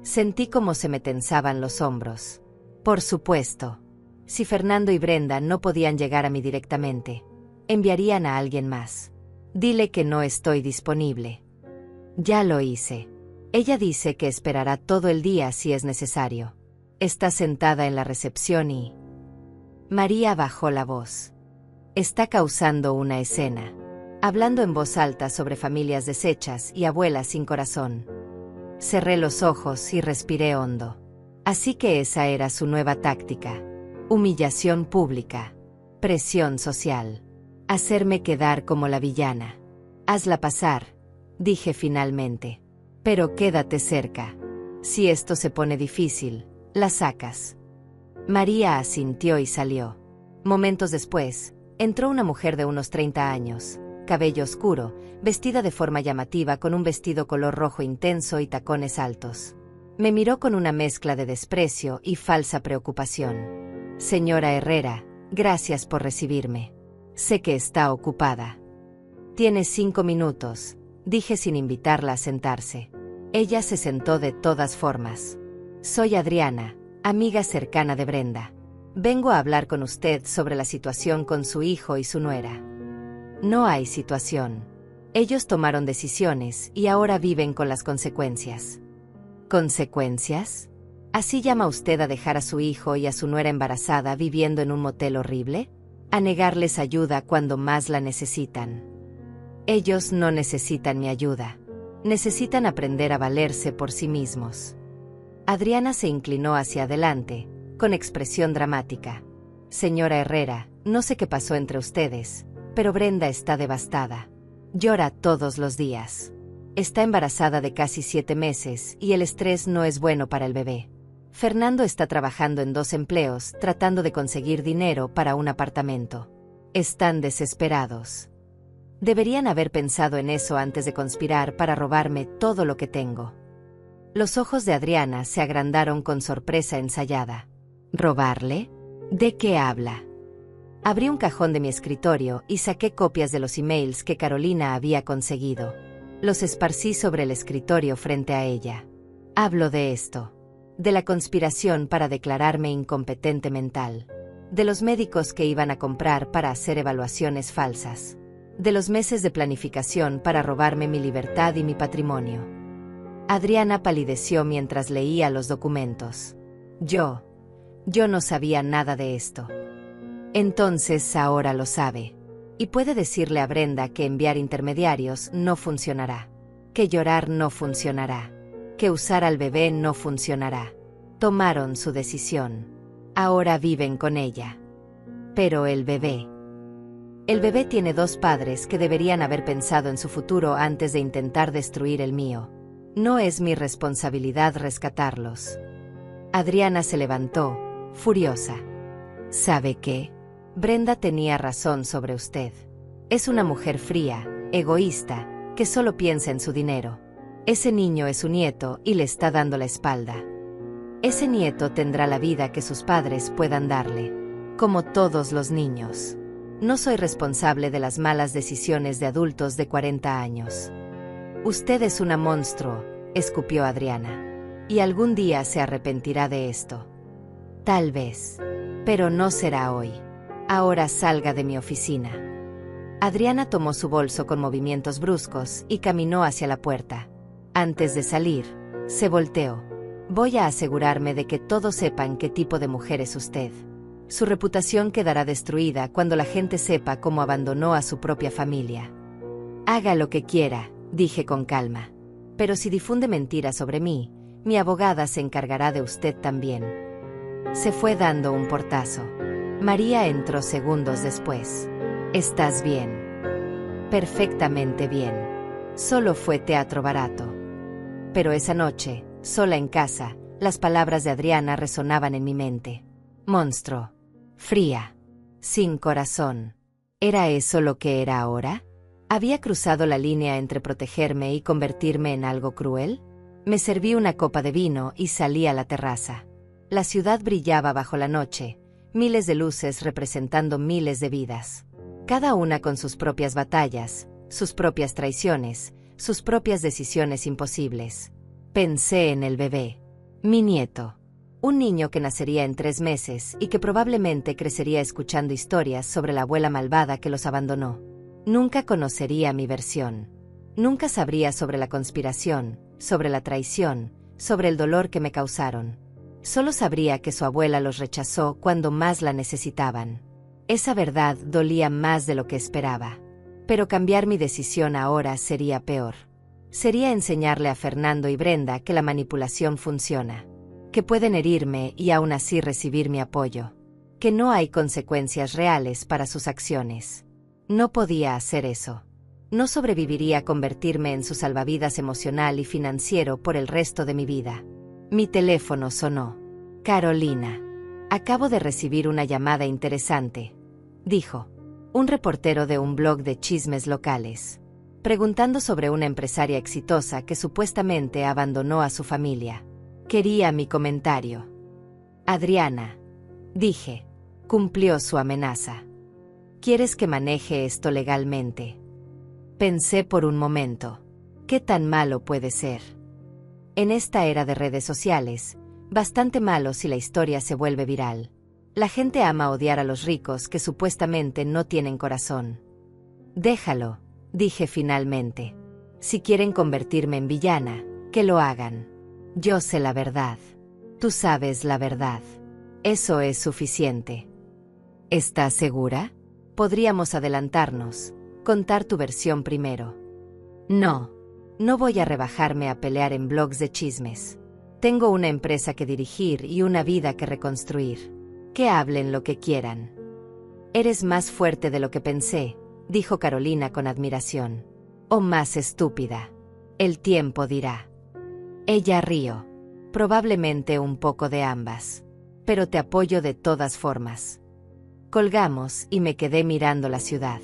Sentí como se me tensaban los hombros. Por supuesto. Si Fernando y Brenda no podían llegar a mí directamente, enviarían a alguien más. Dile que no estoy disponible. Ya lo hice. Ella dice que esperará todo el día si es necesario. Está sentada en la recepción y... María bajó la voz. Está causando una escena, hablando en voz alta sobre familias deshechas y abuelas sin corazón. Cerré los ojos y respiré hondo. Así que esa era su nueva táctica. Humillación pública. Presión social. Hacerme quedar como la villana. Hazla pasar, dije finalmente. Pero quédate cerca. Si esto se pone difícil, la sacas. María asintió y salió. Momentos después, entró una mujer de unos 30 años, cabello oscuro, vestida de forma llamativa con un vestido color rojo intenso y tacones altos. Me miró con una mezcla de desprecio y falsa preocupación. Señora Herrera, gracias por recibirme. Sé que está ocupada. Tiene 5 minutos, dije sin invitarla a sentarse. Ella se sentó de todas formas. Soy Adriana, amiga cercana de Brenda. Vengo a hablar con usted sobre la situación con su hijo y su nuera. No hay situación. Ellos tomaron decisiones y ahora viven con las consecuencias. ¿Consecuencias? ¿Así llama usted a dejar a su hijo y a su nuera embarazada viviendo en un motel horrible? ¿A negarles ayuda cuando más la necesitan? Ellos no necesitan mi ayuda. Necesitan aprender a valerse por sí mismos. Adriana se inclinó hacia adelante, con expresión dramática. Señora Herrera, no sé qué pasó entre ustedes, pero Brenda está devastada. Llora todos los días. Está embarazada de casi 7 meses y el estrés no es bueno para el bebé. Fernando está trabajando en 2 empleos, tratando de conseguir dinero para un apartamento. Están desesperados. Deberían haber pensado en eso antes de conspirar para robarme todo lo que tengo. Los ojos de Adriana se agrandaron con sorpresa ensayada. ¿Robarle? ¿De qué habla? Abrí un cajón de mi escritorio y saqué copias de los emails que Carolina había conseguido. Los esparcí sobre el escritorio frente a ella. Hablo de esto. De la conspiración para declararme incompetente mental. De los médicos que iban a comprar para hacer evaluaciones falsas. De los meses de planificación para robarme mi libertad y mi patrimonio. Adriana palideció mientras leía los documentos. Yo no sabía nada de esto. Entonces ahora lo sabe. Y puede decirle a Brenda que enviar intermediarios no funcionará. Que llorar no funcionará. Que usar al bebé no funcionará. Tomaron su decisión. Ahora viven con ella. Pero el bebé... El bebé tiene 2 padres que deberían haber pensado en su futuro antes de intentar destruir el mío. No es mi responsabilidad rescatarlos. Adriana se levantó, furiosa. ¿Sabe qué? Brenda tenía razón sobre usted. Es una mujer fría, egoísta, que solo piensa en su dinero. Ese niño es su nieto y le está dando la espalda. Ese nieto tendrá la vida que sus padres puedan darle. Como todos los niños. No soy responsable de las malas decisiones de adultos de 40 años. Usted es una monstruo, escupió Adriana. Y algún día se arrepentirá de esto. Tal vez. Pero no será hoy. Ahora salga de mi oficina. Adriana tomó su bolso con movimientos bruscos y caminó hacia la puerta. Antes de salir, se volteó. Voy a asegurarme de que todos sepan qué tipo de mujer es usted. Su reputación quedará destruida cuando la gente sepa cómo abandonó a su propia familia. Haga lo que quiera, dije con calma. Pero si difunde mentiras sobre mí, mi abogada se encargará de usted también. Se fue dando un portazo. María entró segundos después. ¿Estás bien? Perfectamente bien. Solo fue teatro barato. Pero esa noche, sola en casa, las palabras de Adriana resonaban en mi mente. Monstruo. Fría. Sin corazón. ¿Era eso lo que era ahora? ¿Había cruzado la línea entre protegerme y convertirme en algo cruel? Me serví una copa de vino y salí a la terraza. La ciudad brillaba bajo la noche, miles de luces representando miles de vidas. Cada una con sus propias batallas, sus propias traiciones, sus propias decisiones imposibles. Pensé en el bebé. Mi nieto. Un niño que nacería en 3 meses y que probablemente crecería escuchando historias sobre la abuela malvada que los abandonó. Nunca conocería mi versión. Nunca sabría sobre la conspiración, sobre la traición, sobre el dolor que me causaron. Solo sabría que su abuela los rechazó cuando más la necesitaban. Esa verdad dolía más de lo que esperaba. Pero cambiar mi decisión ahora sería peor. Sería enseñarle a Fernando y Brenda que la manipulación funciona. Que pueden herirme y aún así recibir mi apoyo. Que no hay consecuencias reales para sus acciones. No podía hacer eso. No sobreviviría a convertirme en su salvavidas emocional y financiero por el resto de mi vida. Mi teléfono sonó. Carolina. Acabo de recibir una llamada interesante, dijo. Un reportero de un blog de chismes locales. Preguntando sobre una empresaria exitosa que supuestamente abandonó a su familia. Quería mi comentario. Adriana, dije. Cumplió su amenaza. ¿Quieres que maneje esto legalmente? Pensé por un momento. ¿Qué tan malo puede ser? En esta era de redes sociales, bastante malo si la historia se vuelve viral. La gente ama odiar a los ricos que supuestamente no tienen corazón. Déjalo, dije finalmente. Si quieren convertirme en villana, que lo hagan. Yo sé la verdad. Tú sabes la verdad. Eso es suficiente. ¿Estás segura? Podríamos adelantarnos, contar tu versión primero. No, no voy a rebajarme a pelear en blogs de chismes. Tengo una empresa que dirigir y una vida que reconstruir. Que hablen lo que quieran. Eres más fuerte de lo que pensé, dijo Carolina con admiración. O más estúpida. El tiempo dirá. Ella rió. Probablemente un poco de ambas. Pero te apoyo de todas formas. Colgamos y me quedé mirando la ciudad.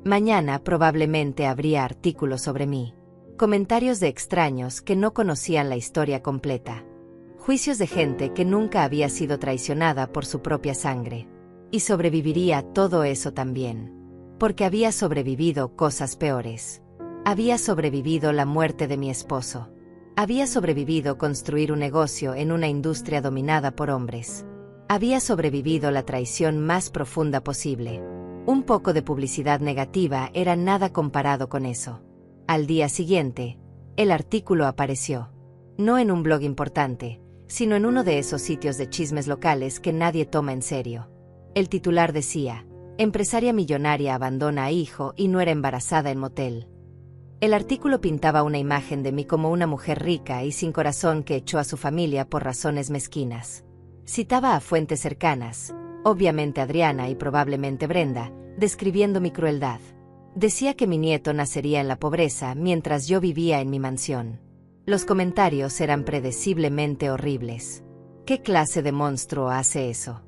Mañana probablemente habría artículos sobre mí. Comentarios de extraños que no conocían la historia completa. Juicios de gente que nunca había sido traicionada por su propia sangre. Y sobreviviría todo eso también. Porque había sobrevivido cosas peores. Había sobrevivido la muerte de mi esposo. Había sobrevivido construir un negocio en una industria dominada por hombres. Había sobrevivido la traición más profunda posible. Un poco de publicidad negativa era nada comparado con eso. Al día siguiente, el artículo apareció. No en un blog importante, sino en uno de esos sitios de chismes locales que nadie toma en serio. El titular decía, empresaria millonaria abandona a hijo y nuera embarazada en motel. El artículo pintaba una imagen de mí como una mujer rica y sin corazón que echó a su familia por razones mezquinas. Citaba a fuentes cercanas, obviamente Adriana y probablemente Brenda, describiendo mi crueldad. Decía que mi nieto nacería en la pobreza mientras yo vivía en mi mansión. Los comentarios eran predeciblemente horribles. ¿Qué clase de monstruo hace eso?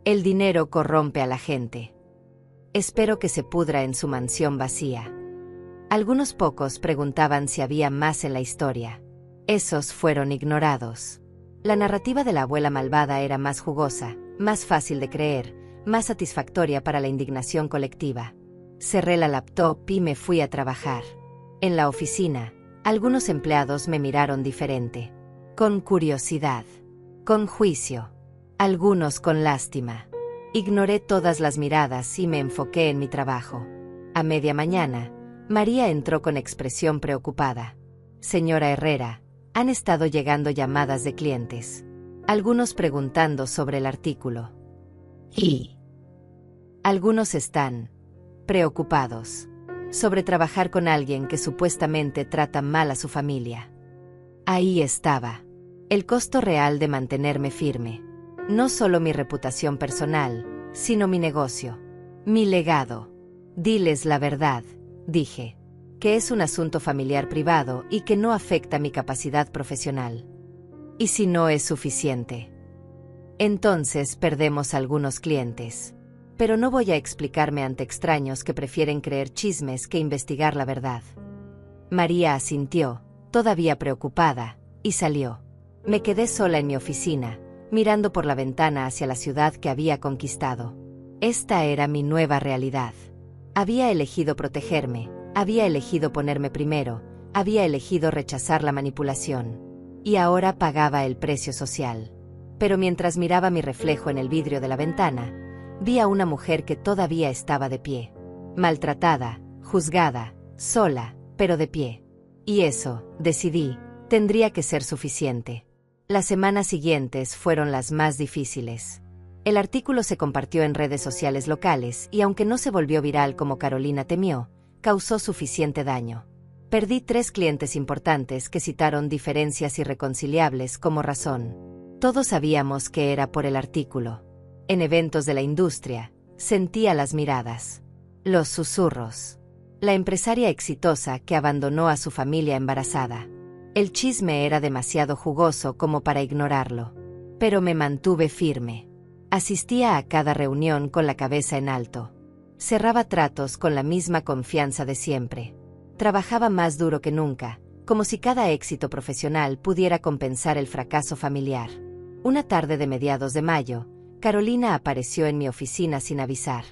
El dinero corrompe a la gente. Espero que se pudra en su mansión vacía. Algunos pocos preguntaban si había más en la historia. Esos fueron ignorados. La narrativa de la abuela malvada era más jugosa, más fácil de creer, más satisfactoria para la indignación colectiva. Cerré la laptop y me fui a trabajar. En la oficina, algunos empleados me miraron diferente. Con curiosidad. Con juicio. Algunos con lástima. Ignoré todas las miradas y me enfoqué en mi trabajo. A media mañana, María entró con expresión preocupada. Señora Herrera, han estado llegando llamadas de clientes. Algunos preguntando sobre el artículo. Y algunos están preocupados sobre trabajar con alguien que supuestamente trata mal a su familia. Ahí estaba. El costo real de mantenerme firme. No solo mi reputación personal, sino mi negocio. Mi legado. Diles la verdad, dije. Que es un asunto familiar privado y que no afecta mi capacidad profesional. ¿Y si no es suficiente? Entonces perdemos algunos clientes. Pero no voy a explicarme ante extraños que prefieren creer chismes que investigar la verdad. María asintió, todavía preocupada, y salió. Me quedé sola en mi oficina, mirando por la ventana hacia la ciudad que había conquistado. Esta era mi nueva realidad. Había elegido protegerme, había elegido ponerme primero, había elegido rechazar la manipulación. Y ahora pagaba el precio social. Pero mientras miraba mi reflejo en el vidrio de la ventana, vi a una mujer que todavía estaba de pie. Maltratada, juzgada, sola, pero de pie. Y eso, decidí, tendría que ser suficiente. Las semanas siguientes fueron las más difíciles. El artículo se compartió en redes sociales locales y aunque no se volvió viral como Carolina temió, causó suficiente daño. Perdí 3 clientes importantes que citaron diferencias irreconciliables como razón. Todos sabíamos que era por el artículo. En eventos de la industria, sentía las miradas, los susurros. La empresaria exitosa que abandonó a su familia embarazada. El chisme era demasiado jugoso como para ignorarlo. Pero me mantuve firme. Asistía a cada reunión con la cabeza en alto. Cerraba tratos con la misma confianza de siempre. Trabajaba más duro que nunca, como si cada éxito profesional pudiera compensar el fracaso familiar. Una tarde de mediados de mayo, Carolina apareció en mi oficina sin avisar.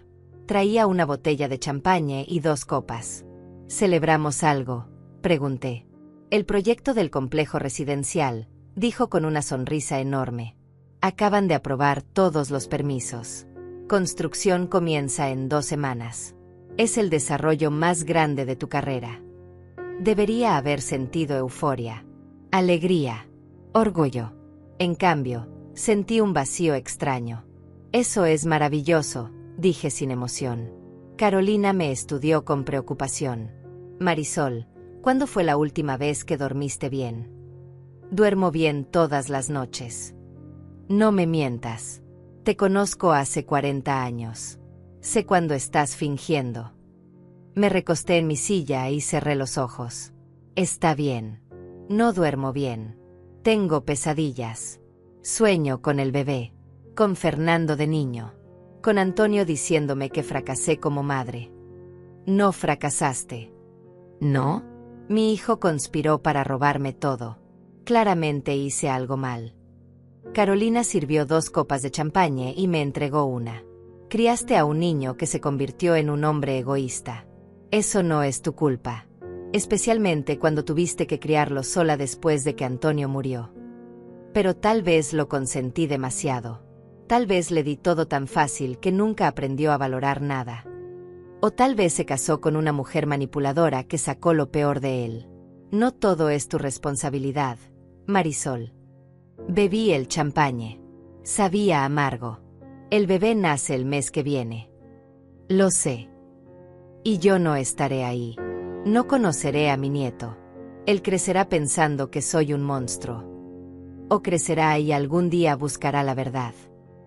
Traía una botella de champaña y 2 copas. ¿Celebramos algo?, pregunté. El proyecto del complejo residencial, dijo con una sonrisa enorme. Acaban de aprobar todos los permisos. Construcción comienza en 2 semanas. Es el desarrollo más grande de tu carrera. Debería haber sentido euforia, alegría, orgullo. En cambio, sentí un vacío extraño. Eso es maravilloso, dije sin emoción. Carolina me estudió con preocupación. Marisol, ¿cuándo fue la última vez que dormiste bien? Duermo bien todas las noches. No me mientas. Te conozco hace 40 años. Sé cuándo estás fingiendo. Me recosté en mi silla y cerré los ojos. Está bien. No duermo bien. Tengo pesadillas. Sueño con el bebé. Con Fernando de niño. Con Antonio diciéndome que fracasé como madre. No fracasaste. ¿No? Mi hijo conspiró para robarme todo. Claramente hice algo mal. Carolina sirvió 2 copas de champaña y me entregó una. Criaste a un niño que se convirtió en un hombre egoísta. Eso no es tu culpa. Especialmente cuando tuviste que criarlo sola después de que Antonio murió. Pero tal vez lo consentí demasiado. Tal vez le di todo tan fácil que nunca aprendió a valorar nada. O tal vez se casó con una mujer manipuladora que sacó lo peor de él. No todo es tu responsabilidad, Marisol. Bebí el champaña. Sabía amargo. El bebé nace el mes que viene. Lo sé. Y yo no estaré ahí. No conoceré a mi nieto. Él crecerá pensando que soy un monstruo. O crecerá y algún día buscará la verdad.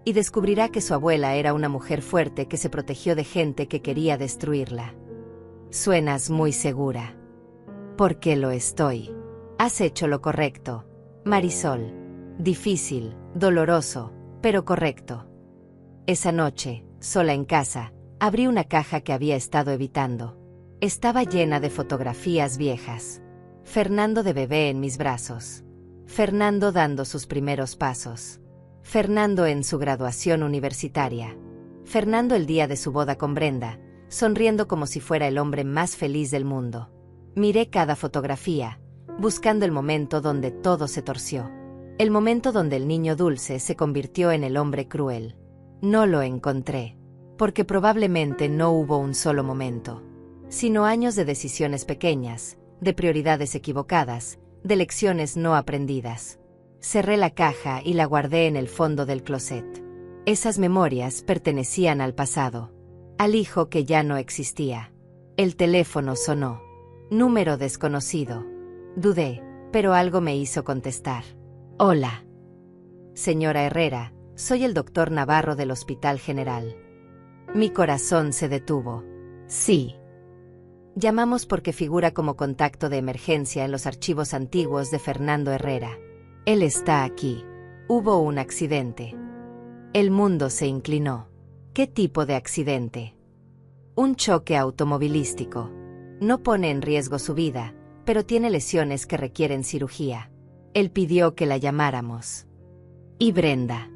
Y descubrirá que su abuela era una mujer fuerte que se protegió de gente que quería destruirla. Suenas muy segura. ¿Por qué lo estoy? Has hecho lo correcto, Marisol. Difícil, doloroso, pero correcto. Esa noche, sola en casa, abrí una caja que había estado evitando. Estaba llena de fotografías viejas. Fernando de bebé en mis brazos. Fernando dando sus primeros pasos. Fernando en su graduación universitaria. Fernando el día de su boda con Brenda, sonriendo como si fuera el hombre más feliz del mundo. Miré cada fotografía, buscando el momento donde todo se torció. El momento donde el niño dulce se convirtió en el hombre cruel. No lo encontré, porque probablemente no hubo un solo momento, sino años de decisiones pequeñas, de prioridades equivocadas, de lecciones no aprendidas. Cerré la caja y la guardé en el fondo del closet. Esas memorias pertenecían al pasado, al hijo que ya no existía. El teléfono sonó. Número desconocido. Dudé, pero algo me hizo contestar. Hola. Señora Herrera, soy el doctor Navarro del Hospital General. Mi corazón se detuvo. Sí. Llamamos porque figura como contacto de emergencia en los archivos antiguos de Fernando Herrera. Él está aquí. Hubo un accidente. El mundo se inclinó. ¿Qué tipo de accidente? Un choque automovilístico. No pone en riesgo su vida, pero tiene lesiones que requieren cirugía. Él pidió que la llamáramos. ¿Y Brenda?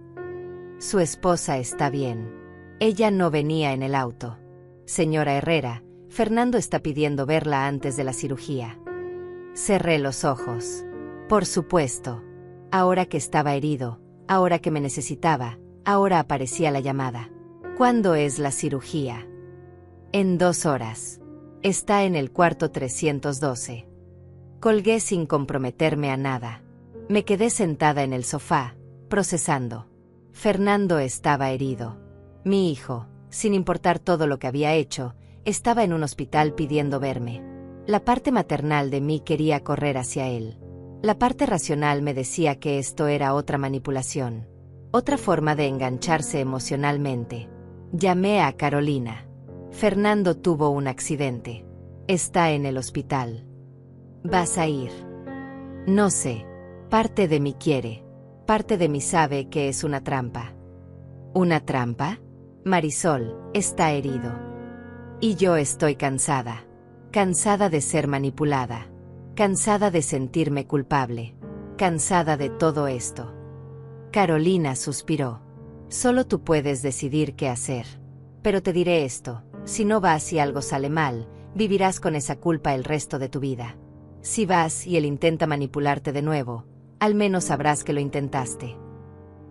Su esposa está bien. Ella no venía en el auto. Señora Herrera, Fernando está pidiendo verla antes de la cirugía. Cerré los ojos. Por supuesto. Ahora que estaba herido, ahora que me necesitaba, ahora aparecía la llamada. ¿Cuándo es la cirugía? En 2 horas. Está en el cuarto 312. Colgué sin comprometerme a nada. Me quedé sentada en el sofá, procesando. Fernando estaba herido. Mi hijo, sin importar todo lo que había hecho, estaba en un hospital pidiendo verme. La parte maternal de mí quería correr hacia él. La parte racional me decía que esto era otra manipulación, otra forma de engancharse emocionalmente. Llamé a Carolina. Fernando tuvo un accidente. Está en el hospital. ¿Vas a ir? No sé. Parte de mí quiere. Parte de mí sabe que es una trampa. ¿Una trampa? Marisol está herido. Y yo estoy cansada. Cansada de ser manipulada. Cansada de sentirme culpable. Cansada de todo esto. Carolina suspiró. Solo tú puedes decidir qué hacer. Pero te diré esto, si no vas y algo sale mal, vivirás con esa culpa el resto de tu vida. Si vas y él intenta manipularte de nuevo, al menos sabrás que lo intentaste.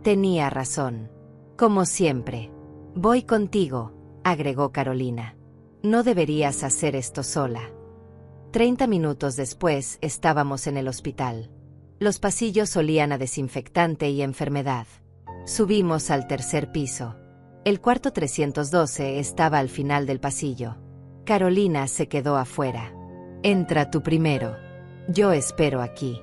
Tenía razón. Como siempre. Voy contigo, agregó Carolina. No deberías hacer esto sola. 30 minutos después estábamos en el hospital. Los pasillos olían a desinfectante y enfermedad. Subimos al 3er piso. El cuarto 312 estaba al final del pasillo. Carolina se quedó afuera. Entra tú primero. Yo espero aquí.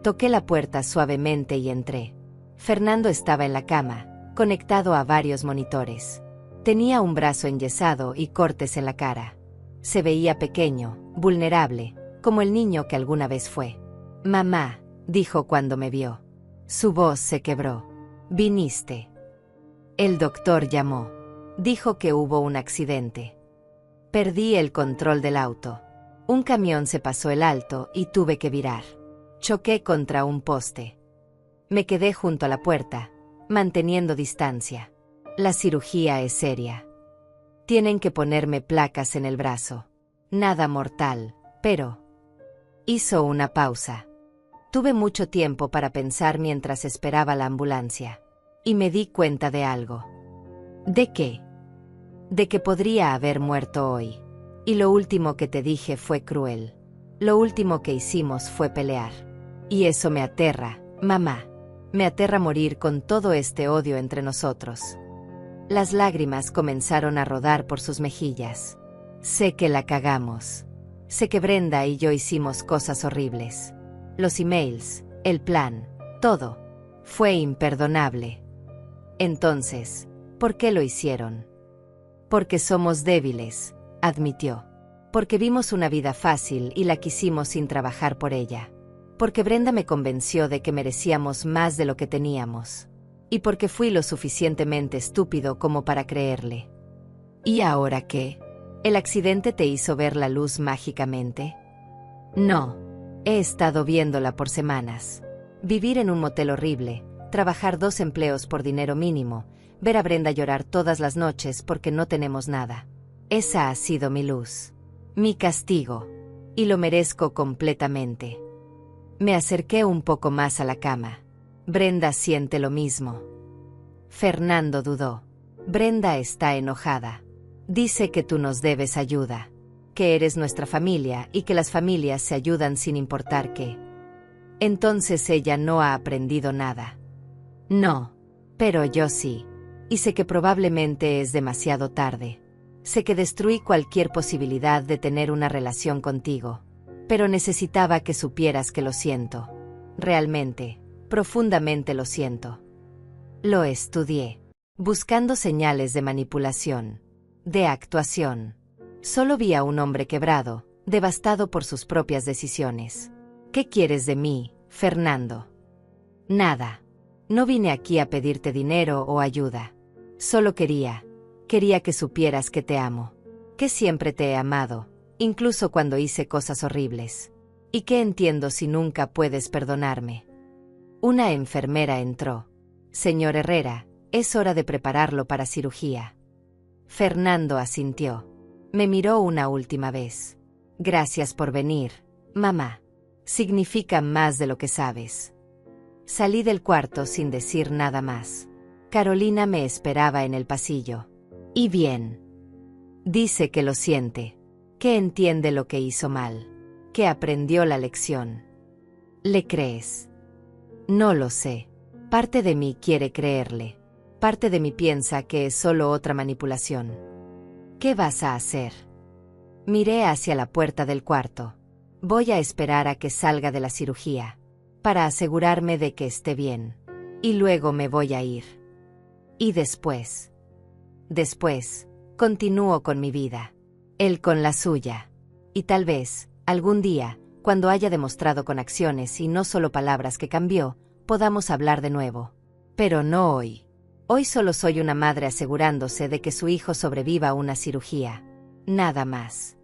Toqué la puerta suavemente y entré. Fernando estaba en la cama, conectado a varios monitores. Tenía un brazo enyesado y cortes en la cara. Se veía pequeño, vulnerable, como el niño que alguna vez fue. Mamá, dijo cuando me vio. Su voz se quebró. Viniste. El doctor llamó. Dijo que hubo un accidente. Perdí el control del auto. Un camión se pasó el alto y tuve que virar. Choqué contra un poste. Me quedé junto a la puerta, manteniendo distancia. La cirugía es seria. Tienen que ponerme placas en el brazo. Nada mortal, pero... Hizo una pausa. Tuve mucho tiempo para pensar mientras esperaba la ambulancia. Y me di cuenta de algo. ¿De qué? De que podría haber muerto hoy. Y lo último que te dije fue cruel. Lo último que hicimos fue pelear. Y eso me aterra, mamá. Me aterra morir con todo este odio entre nosotros. Las lágrimas comenzaron a rodar por sus mejillas. Sé que la cagamos. Sé que Brenda y yo hicimos cosas horribles. Los emails, el plan, todo. Fue imperdonable. Entonces, ¿por qué lo hicieron? Porque somos débiles, admitió. Porque vimos una vida fácil y la quisimos sin trabajar por ella. Porque Brenda me convenció de que merecíamos más de lo que teníamos. Y porque fui lo suficientemente estúpido como para creerle. ¿Y ahora qué? ¿El accidente te hizo ver la luz mágicamente? No. He estado viéndola por semanas. Vivir en un motel horrible, trabajar 2 empleos por dinero mínimo, ver a Brenda llorar todas las noches porque no tenemos nada. Esa ha sido mi luz. Mi castigo. Y lo merezco completamente. Me acerqué un poco más a la cama. Brenda siente lo mismo. Fernando dudó. Brenda está enojada. Dice que tú nos debes ayuda. Que eres nuestra familia y que las familias se ayudan sin importar qué. Entonces ella no ha aprendido nada. No. Pero yo sí. Y sé que probablemente es demasiado tarde. Sé que destruí cualquier posibilidad de tener una relación contigo. Pero necesitaba que supieras que lo siento. Realmente, profundamente lo siento. Lo estudié. Buscando señales de manipulación. De actuación. Solo vi a un hombre quebrado, devastado por sus propias decisiones. ¿Qué quieres de mí, Fernando? Nada. No vine aquí a pedirte dinero o ayuda. Solo quería que supieras que te amo. Que siempre te he amado, incluso cuando hice cosas horribles. Y que entiendo si nunca puedes perdonarme. Una enfermera entró. Señor Herrera, es hora de prepararlo para cirugía. Fernando asintió. Me miró una última vez. Gracias por venir, mamá. Significa más de lo que sabes. Salí del cuarto sin decir nada más. Carolina me esperaba en el pasillo. ¿Y bien? Dice que lo siente, que entiende lo que hizo mal, que aprendió la lección. ¿Le crees? No lo sé. Parte de mí quiere creerle. Parte de mí piensa que es solo otra manipulación. ¿Qué vas a hacer? Miré hacia la puerta del cuarto. Voy a esperar a que salga de la cirugía, para asegurarme de que esté bien. Y luego me voy a ir. Y después. Después, continúo con mi vida. Él con la suya. Y tal vez, algún día, cuando haya demostrado con acciones y no solo palabras que cambió, podamos hablar de nuevo. Pero no hoy. Hoy solo soy una madre asegurándose de que su hijo sobreviva a una cirugía. Nada más.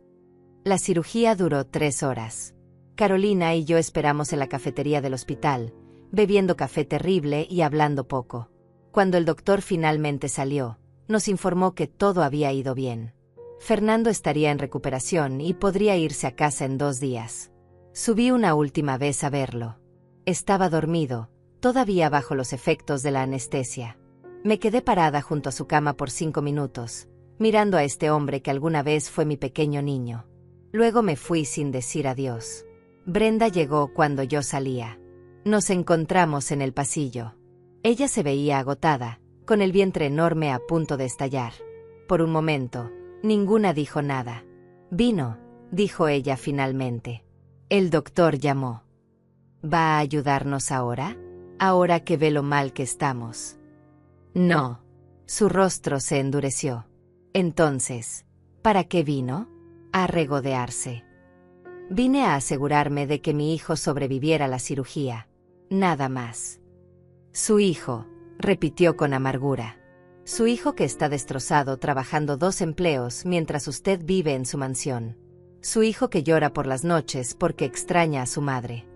La cirugía duró 3 horas. Carolina y yo esperamos en la cafetería del hospital, bebiendo café terrible y hablando poco. Cuando el doctor finalmente salió, nos informó que todo había ido bien. Fernando estaría en recuperación y podría irse a casa en 2 días. Subí una última vez a verlo. Estaba dormido, todavía bajo los efectos de la anestesia. Me quedé parada junto a su cama por 5 minutos, mirando a este hombre que alguna vez fue mi pequeño niño. Luego me fui sin decir adiós. Brenda llegó cuando yo salía. Nos encontramos en el pasillo. Ella se veía agotada, con el vientre enorme a punto de estallar. Por un momento, ninguna dijo nada. «Vino», dijo ella finalmente. El doctor llamó. «¿Va a ayudarnos ahora? Ahora que ve lo mal que estamos». «No». Su rostro se endureció. «Entonces, ¿para qué vino?» A regodearse. «Vine a asegurarme de que mi hijo sobreviviera a la cirugía. Nada más». «Su hijo», repitió con amargura. «Su hijo que está destrozado trabajando 2 empleos mientras usted vive en su mansión. Su hijo que llora por las noches porque extraña a su madre.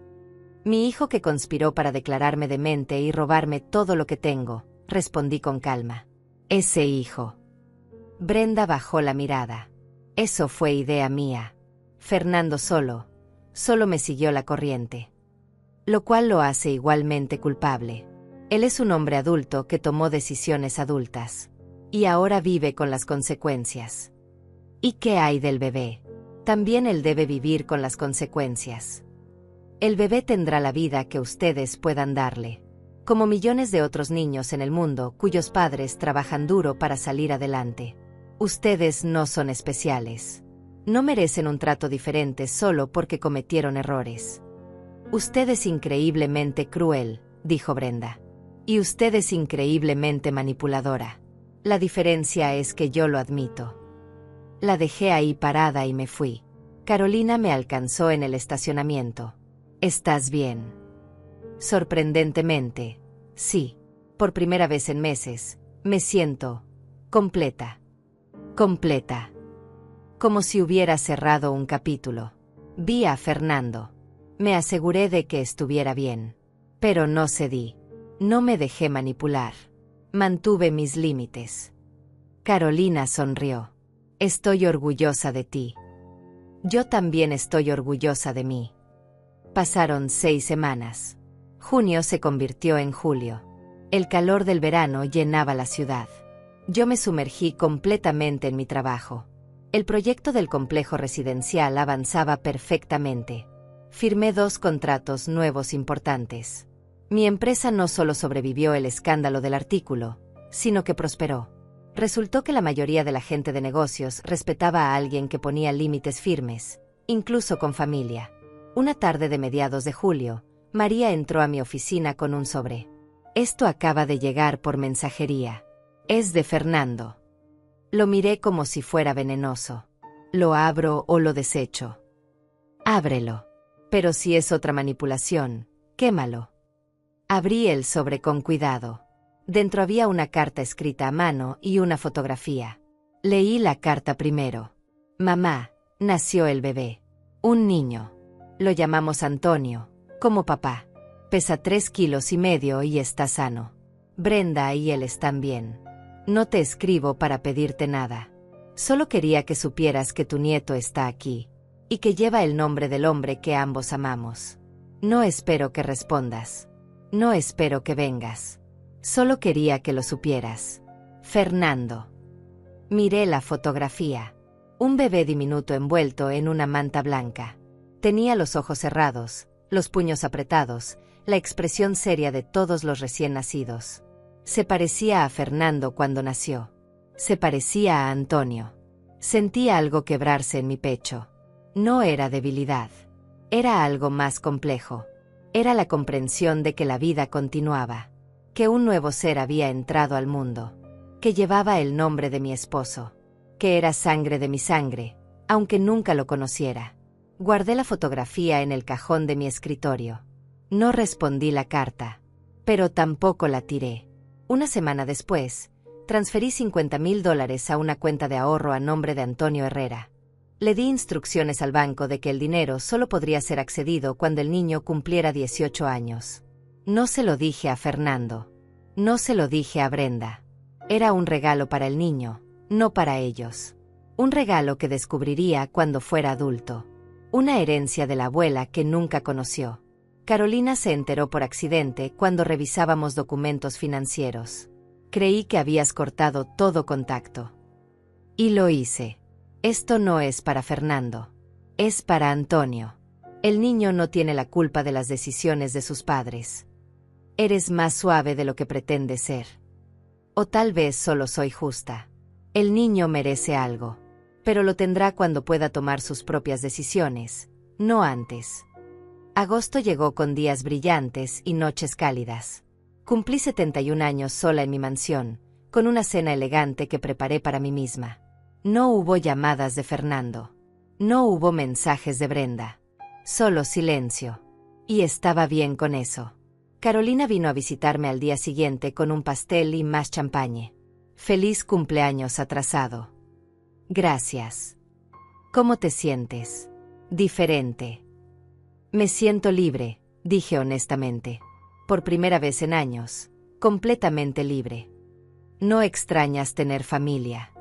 Mi hijo que conspiró para declararme demente y robarme todo lo que tengo», respondí con calma. «Ese hijo». Brenda bajó la mirada. «Eso fue idea mía. Fernando solo me siguió la corriente». Lo cual lo hace igualmente culpable. Él es un hombre adulto que tomó decisiones adultas. Y ahora vive con las consecuencias. ¿Y qué hay del bebé? También él debe vivir con las consecuencias. El bebé tendrá la vida que ustedes puedan darle. Como millones de otros niños en el mundo cuyos padres trabajan duro para salir adelante. Ustedes no son especiales. No merecen un trato diferente solo porque cometieron errores. «Usted es increíblemente cruel», dijo Brenda. «Y usted es increíblemente manipuladora. La diferencia es que yo lo admito». La dejé ahí parada y me fui. Carolina me alcanzó en el estacionamiento. «¿Estás bien?» Sorprendentemente, sí. Por primera vez en meses, me siento completa. Completa. Como si hubiera cerrado un capítulo. Vi a Fernando. Me aseguré de que estuviera bien. Pero no cedí. No me dejé manipular. Mantuve mis límites. Carolina sonrió. «Estoy orgullosa de ti». «Yo también estoy orgullosa de mí». Pasaron 6 semanas. Junio se convirtió en julio. El calor del verano llenaba la ciudad. Yo me sumergí completamente en mi trabajo. El proyecto del complejo residencial avanzaba perfectamente. Firmé 2 contratos nuevos importantes. Mi empresa no solo sobrevivió el escándalo del artículo, sino que prosperó. Resultó que la mayoría de la gente de negocios respetaba a alguien que ponía límites firmes, incluso con familia. Una tarde de mediados de julio, María entró a mi oficina con un sobre. «Esto acaba de llegar por mensajería. Es de Fernando». Lo miré como si fuera venenoso. ¿Lo abro o lo desecho? «Ábrelo. Pero si es otra manipulación, quémalo». Abrí el sobre con cuidado. Dentro había una carta escrita a mano y una fotografía. Leí la carta primero. «Mamá, nació el bebé. Un niño. Lo llamamos Antonio, como papá. Pesa 3,5 kilos y está sano. Brenda y él están bien. No te escribo para pedirte nada. Solo quería que supieras que tu nieto está aquí, y que lleva el nombre del hombre que ambos amamos. No espero que respondas. No espero que vengas. Solo quería que lo supieras. Fernando. Miré la fotografía. Un bebé diminuto envuelto en una manta blanca. Tenía los ojos cerrados, los puños apretados, la expresión seria de todos los recién nacidos. Se parecía a Fernando cuando nació. Se parecía a Antonio. Sentía algo quebrarse en mi pecho. No era debilidad. Era algo más complejo. Era la comprensión de que la vida continuaba. Que un nuevo ser había entrado al mundo. Que llevaba el nombre de mi esposo. Que era sangre de mi sangre, aunque nunca lo conociera. Guardé la fotografía en el cajón de mi escritorio. No respondí la carta, pero tampoco la tiré. Una semana después, transferí $50,000 a una cuenta de ahorro a nombre de Antonio Herrera. Le di instrucciones al banco de que el dinero solo podría ser accedido cuando el niño cumpliera 18 años. No se lo dije a Fernando. No se lo dije a Brenda. Era un regalo para el niño, no para ellos. Un regalo que descubriría cuando fuera adulto. Una herencia de la abuela que nunca conoció. Carolina se enteró por accidente cuando revisábamos documentos financieros. Creí que habías cortado todo contacto. Y lo hice. Esto no es para Fernando. Es para Antonio. El niño no tiene la culpa de las decisiones de sus padres. Eres más suave de lo que pretendes ser. O tal vez solo soy justa. El niño merece algo. Pero lo tendrá cuando pueda tomar sus propias decisiones, no antes. Agosto llegó con días brillantes y noches cálidas. Cumplí 71 años sola en mi mansión, con una cena elegante que preparé para mí misma. No hubo llamadas de Fernando. No hubo mensajes de Brenda. Solo silencio. Y estaba bien con eso. Carolina vino a visitarme al día siguiente con un pastel y más champaña. Feliz cumpleaños atrasado. Gracias. ¿Cómo te sientes? Diferente. Me siento libre, dije honestamente. Por primera vez en años, completamente libre. No extrañas tener familia.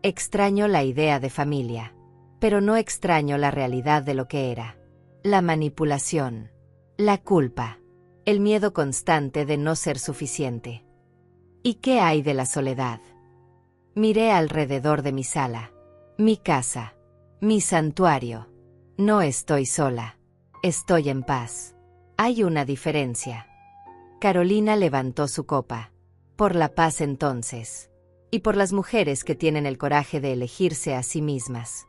Extraño la idea de familia, pero no extraño la realidad de lo que era. La manipulación, la culpa, el miedo constante de no ser suficiente. ¿Y qué hay de la soledad? Miré alrededor de mi sala, mi casa, mi santuario. No estoy sola. Estoy en paz. Hay una diferencia. Carolina levantó su copa. Por la paz entonces. Y por las mujeres que tienen el coraje de elegirse a sí mismas.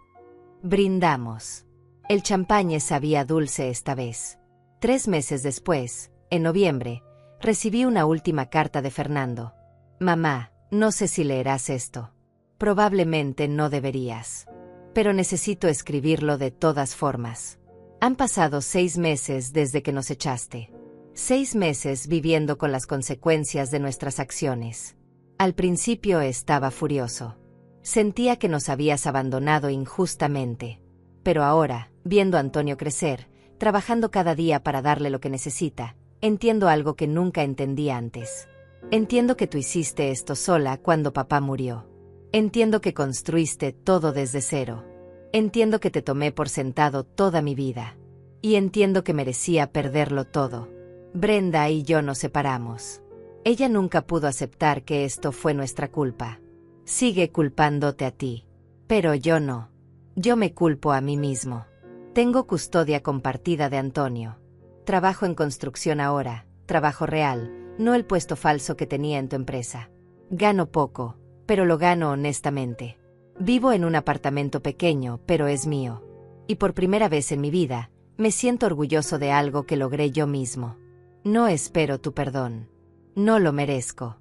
Brindamos. El champagne sabía dulce esta vez. 3 meses después, en noviembre, recibí una última carta de Fernando. Mamá, no sé si leerás esto. Probablemente no deberías. Pero necesito escribirlo de todas formas. Han pasado 6 meses desde que nos echaste. 6 meses viviendo con las consecuencias de nuestras acciones. Al principio estaba furioso. Sentía que nos habías abandonado injustamente. Pero ahora, viendo a Antonio crecer, trabajando cada día para darle lo que necesita, entiendo algo que nunca entendí antes. Entiendo que tú hiciste esto sola cuando papá murió. Entiendo que construiste todo desde cero. Entiendo que te tomé por sentado toda mi vida. Y entiendo que merecía perderlo todo. Brenda y yo nos separamos. Ella nunca pudo aceptar que esto fue nuestra culpa. Sigue culpándote a ti. Pero yo no. Yo me culpo a mí mismo. Tengo custodia compartida de Antonio. Trabajo en construcción ahora, trabajo real, no el puesto falso que tenía en tu empresa. Gano poco, pero lo gano honestamente. Vivo en un apartamento pequeño, pero es mío. Y por primera vez en mi vida, me siento orgulloso de algo que logré yo mismo. No espero tu perdón. No lo merezco.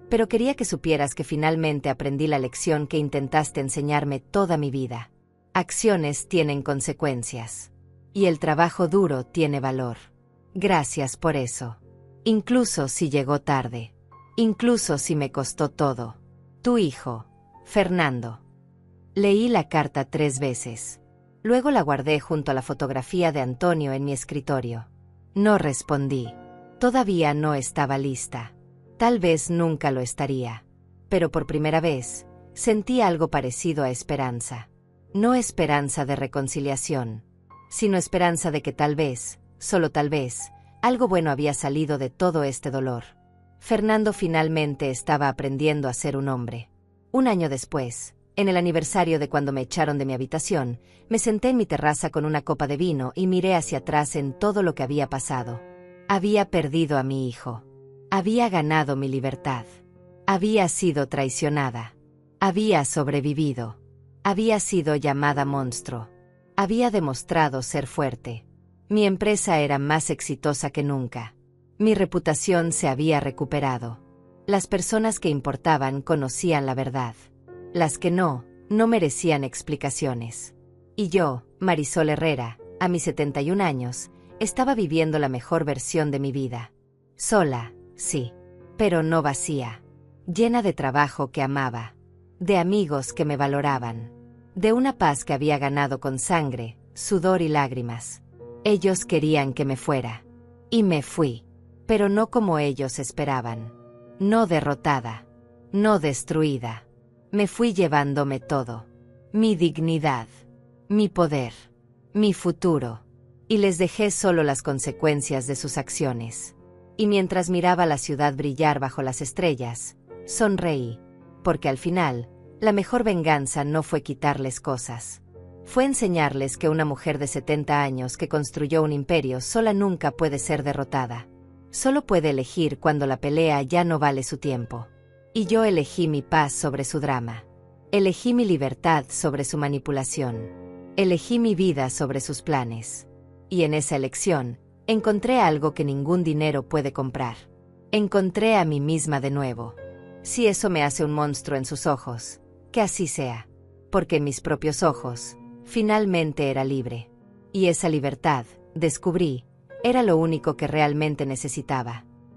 Pero quería que supieras que finalmente aprendí la lección que intentaste enseñarme toda mi vida. Acciones tienen consecuencias. Y el trabajo duro tiene valor. Gracias por eso. Incluso si llegó tarde. Incluso si me costó todo. Tu hijo, Fernando. Leí la carta 3 veces. Luego la guardé junto a la fotografía de Antonio en mi escritorio. No respondí. Todavía no estaba lista. Tal vez nunca lo estaría. Pero por primera vez, sentí algo parecido a esperanza. No esperanza de reconciliación, sino esperanza de que tal vez, solo tal vez, algo bueno había salido de todo este dolor. Fernando finalmente estaba aprendiendo a ser un hombre. Un año después, en el aniversario de cuando me echaron de mi habitación, me senté en mi terraza con una copa de vino y miré hacia atrás en todo lo que había pasado. Había perdido a mi hijo. Había ganado mi libertad. Había sido traicionada. Había sobrevivido. Había sido llamada monstruo. Había demostrado ser fuerte. Mi empresa era más exitosa que nunca. Mi reputación se había recuperado. Las personas que importaban conocían la verdad. Las que no merecían explicaciones. Y yo, Marisol Herrera, a mis 71 años, estaba viviendo la mejor versión de mi vida. Sola, sí, pero no vacía. Llena de trabajo que amaba. De amigos que me valoraban. De una paz que había ganado con sangre, sudor y lágrimas. Ellos querían que me fuera. Y me fui. Pero no como ellos esperaban. No derrotada. No destruida. Me fui llevándome todo. Mi dignidad. Mi poder. Mi futuro. Y les dejé solo las consecuencias de sus acciones. Y mientras miraba la ciudad brillar bajo las estrellas, sonreí. Porque al final, la mejor venganza no fue quitarles cosas. Fue enseñarles que una mujer de 70 años que construyó un imperio sola nunca puede ser derrotada. Solo puede elegir cuando la pelea ya no vale su tiempo. Y yo elegí mi paz sobre su drama. Elegí mi libertad sobre su manipulación. Elegí mi vida sobre sus planes. Y en esa elección, encontré algo que ningún dinero puede comprar. Encontré a mí misma de nuevo. Si eso me hace un monstruo en sus ojos, que así sea. Porque en mis propios ojos, finalmente era libre. Y esa libertad, descubrí, era lo único que realmente necesitaba.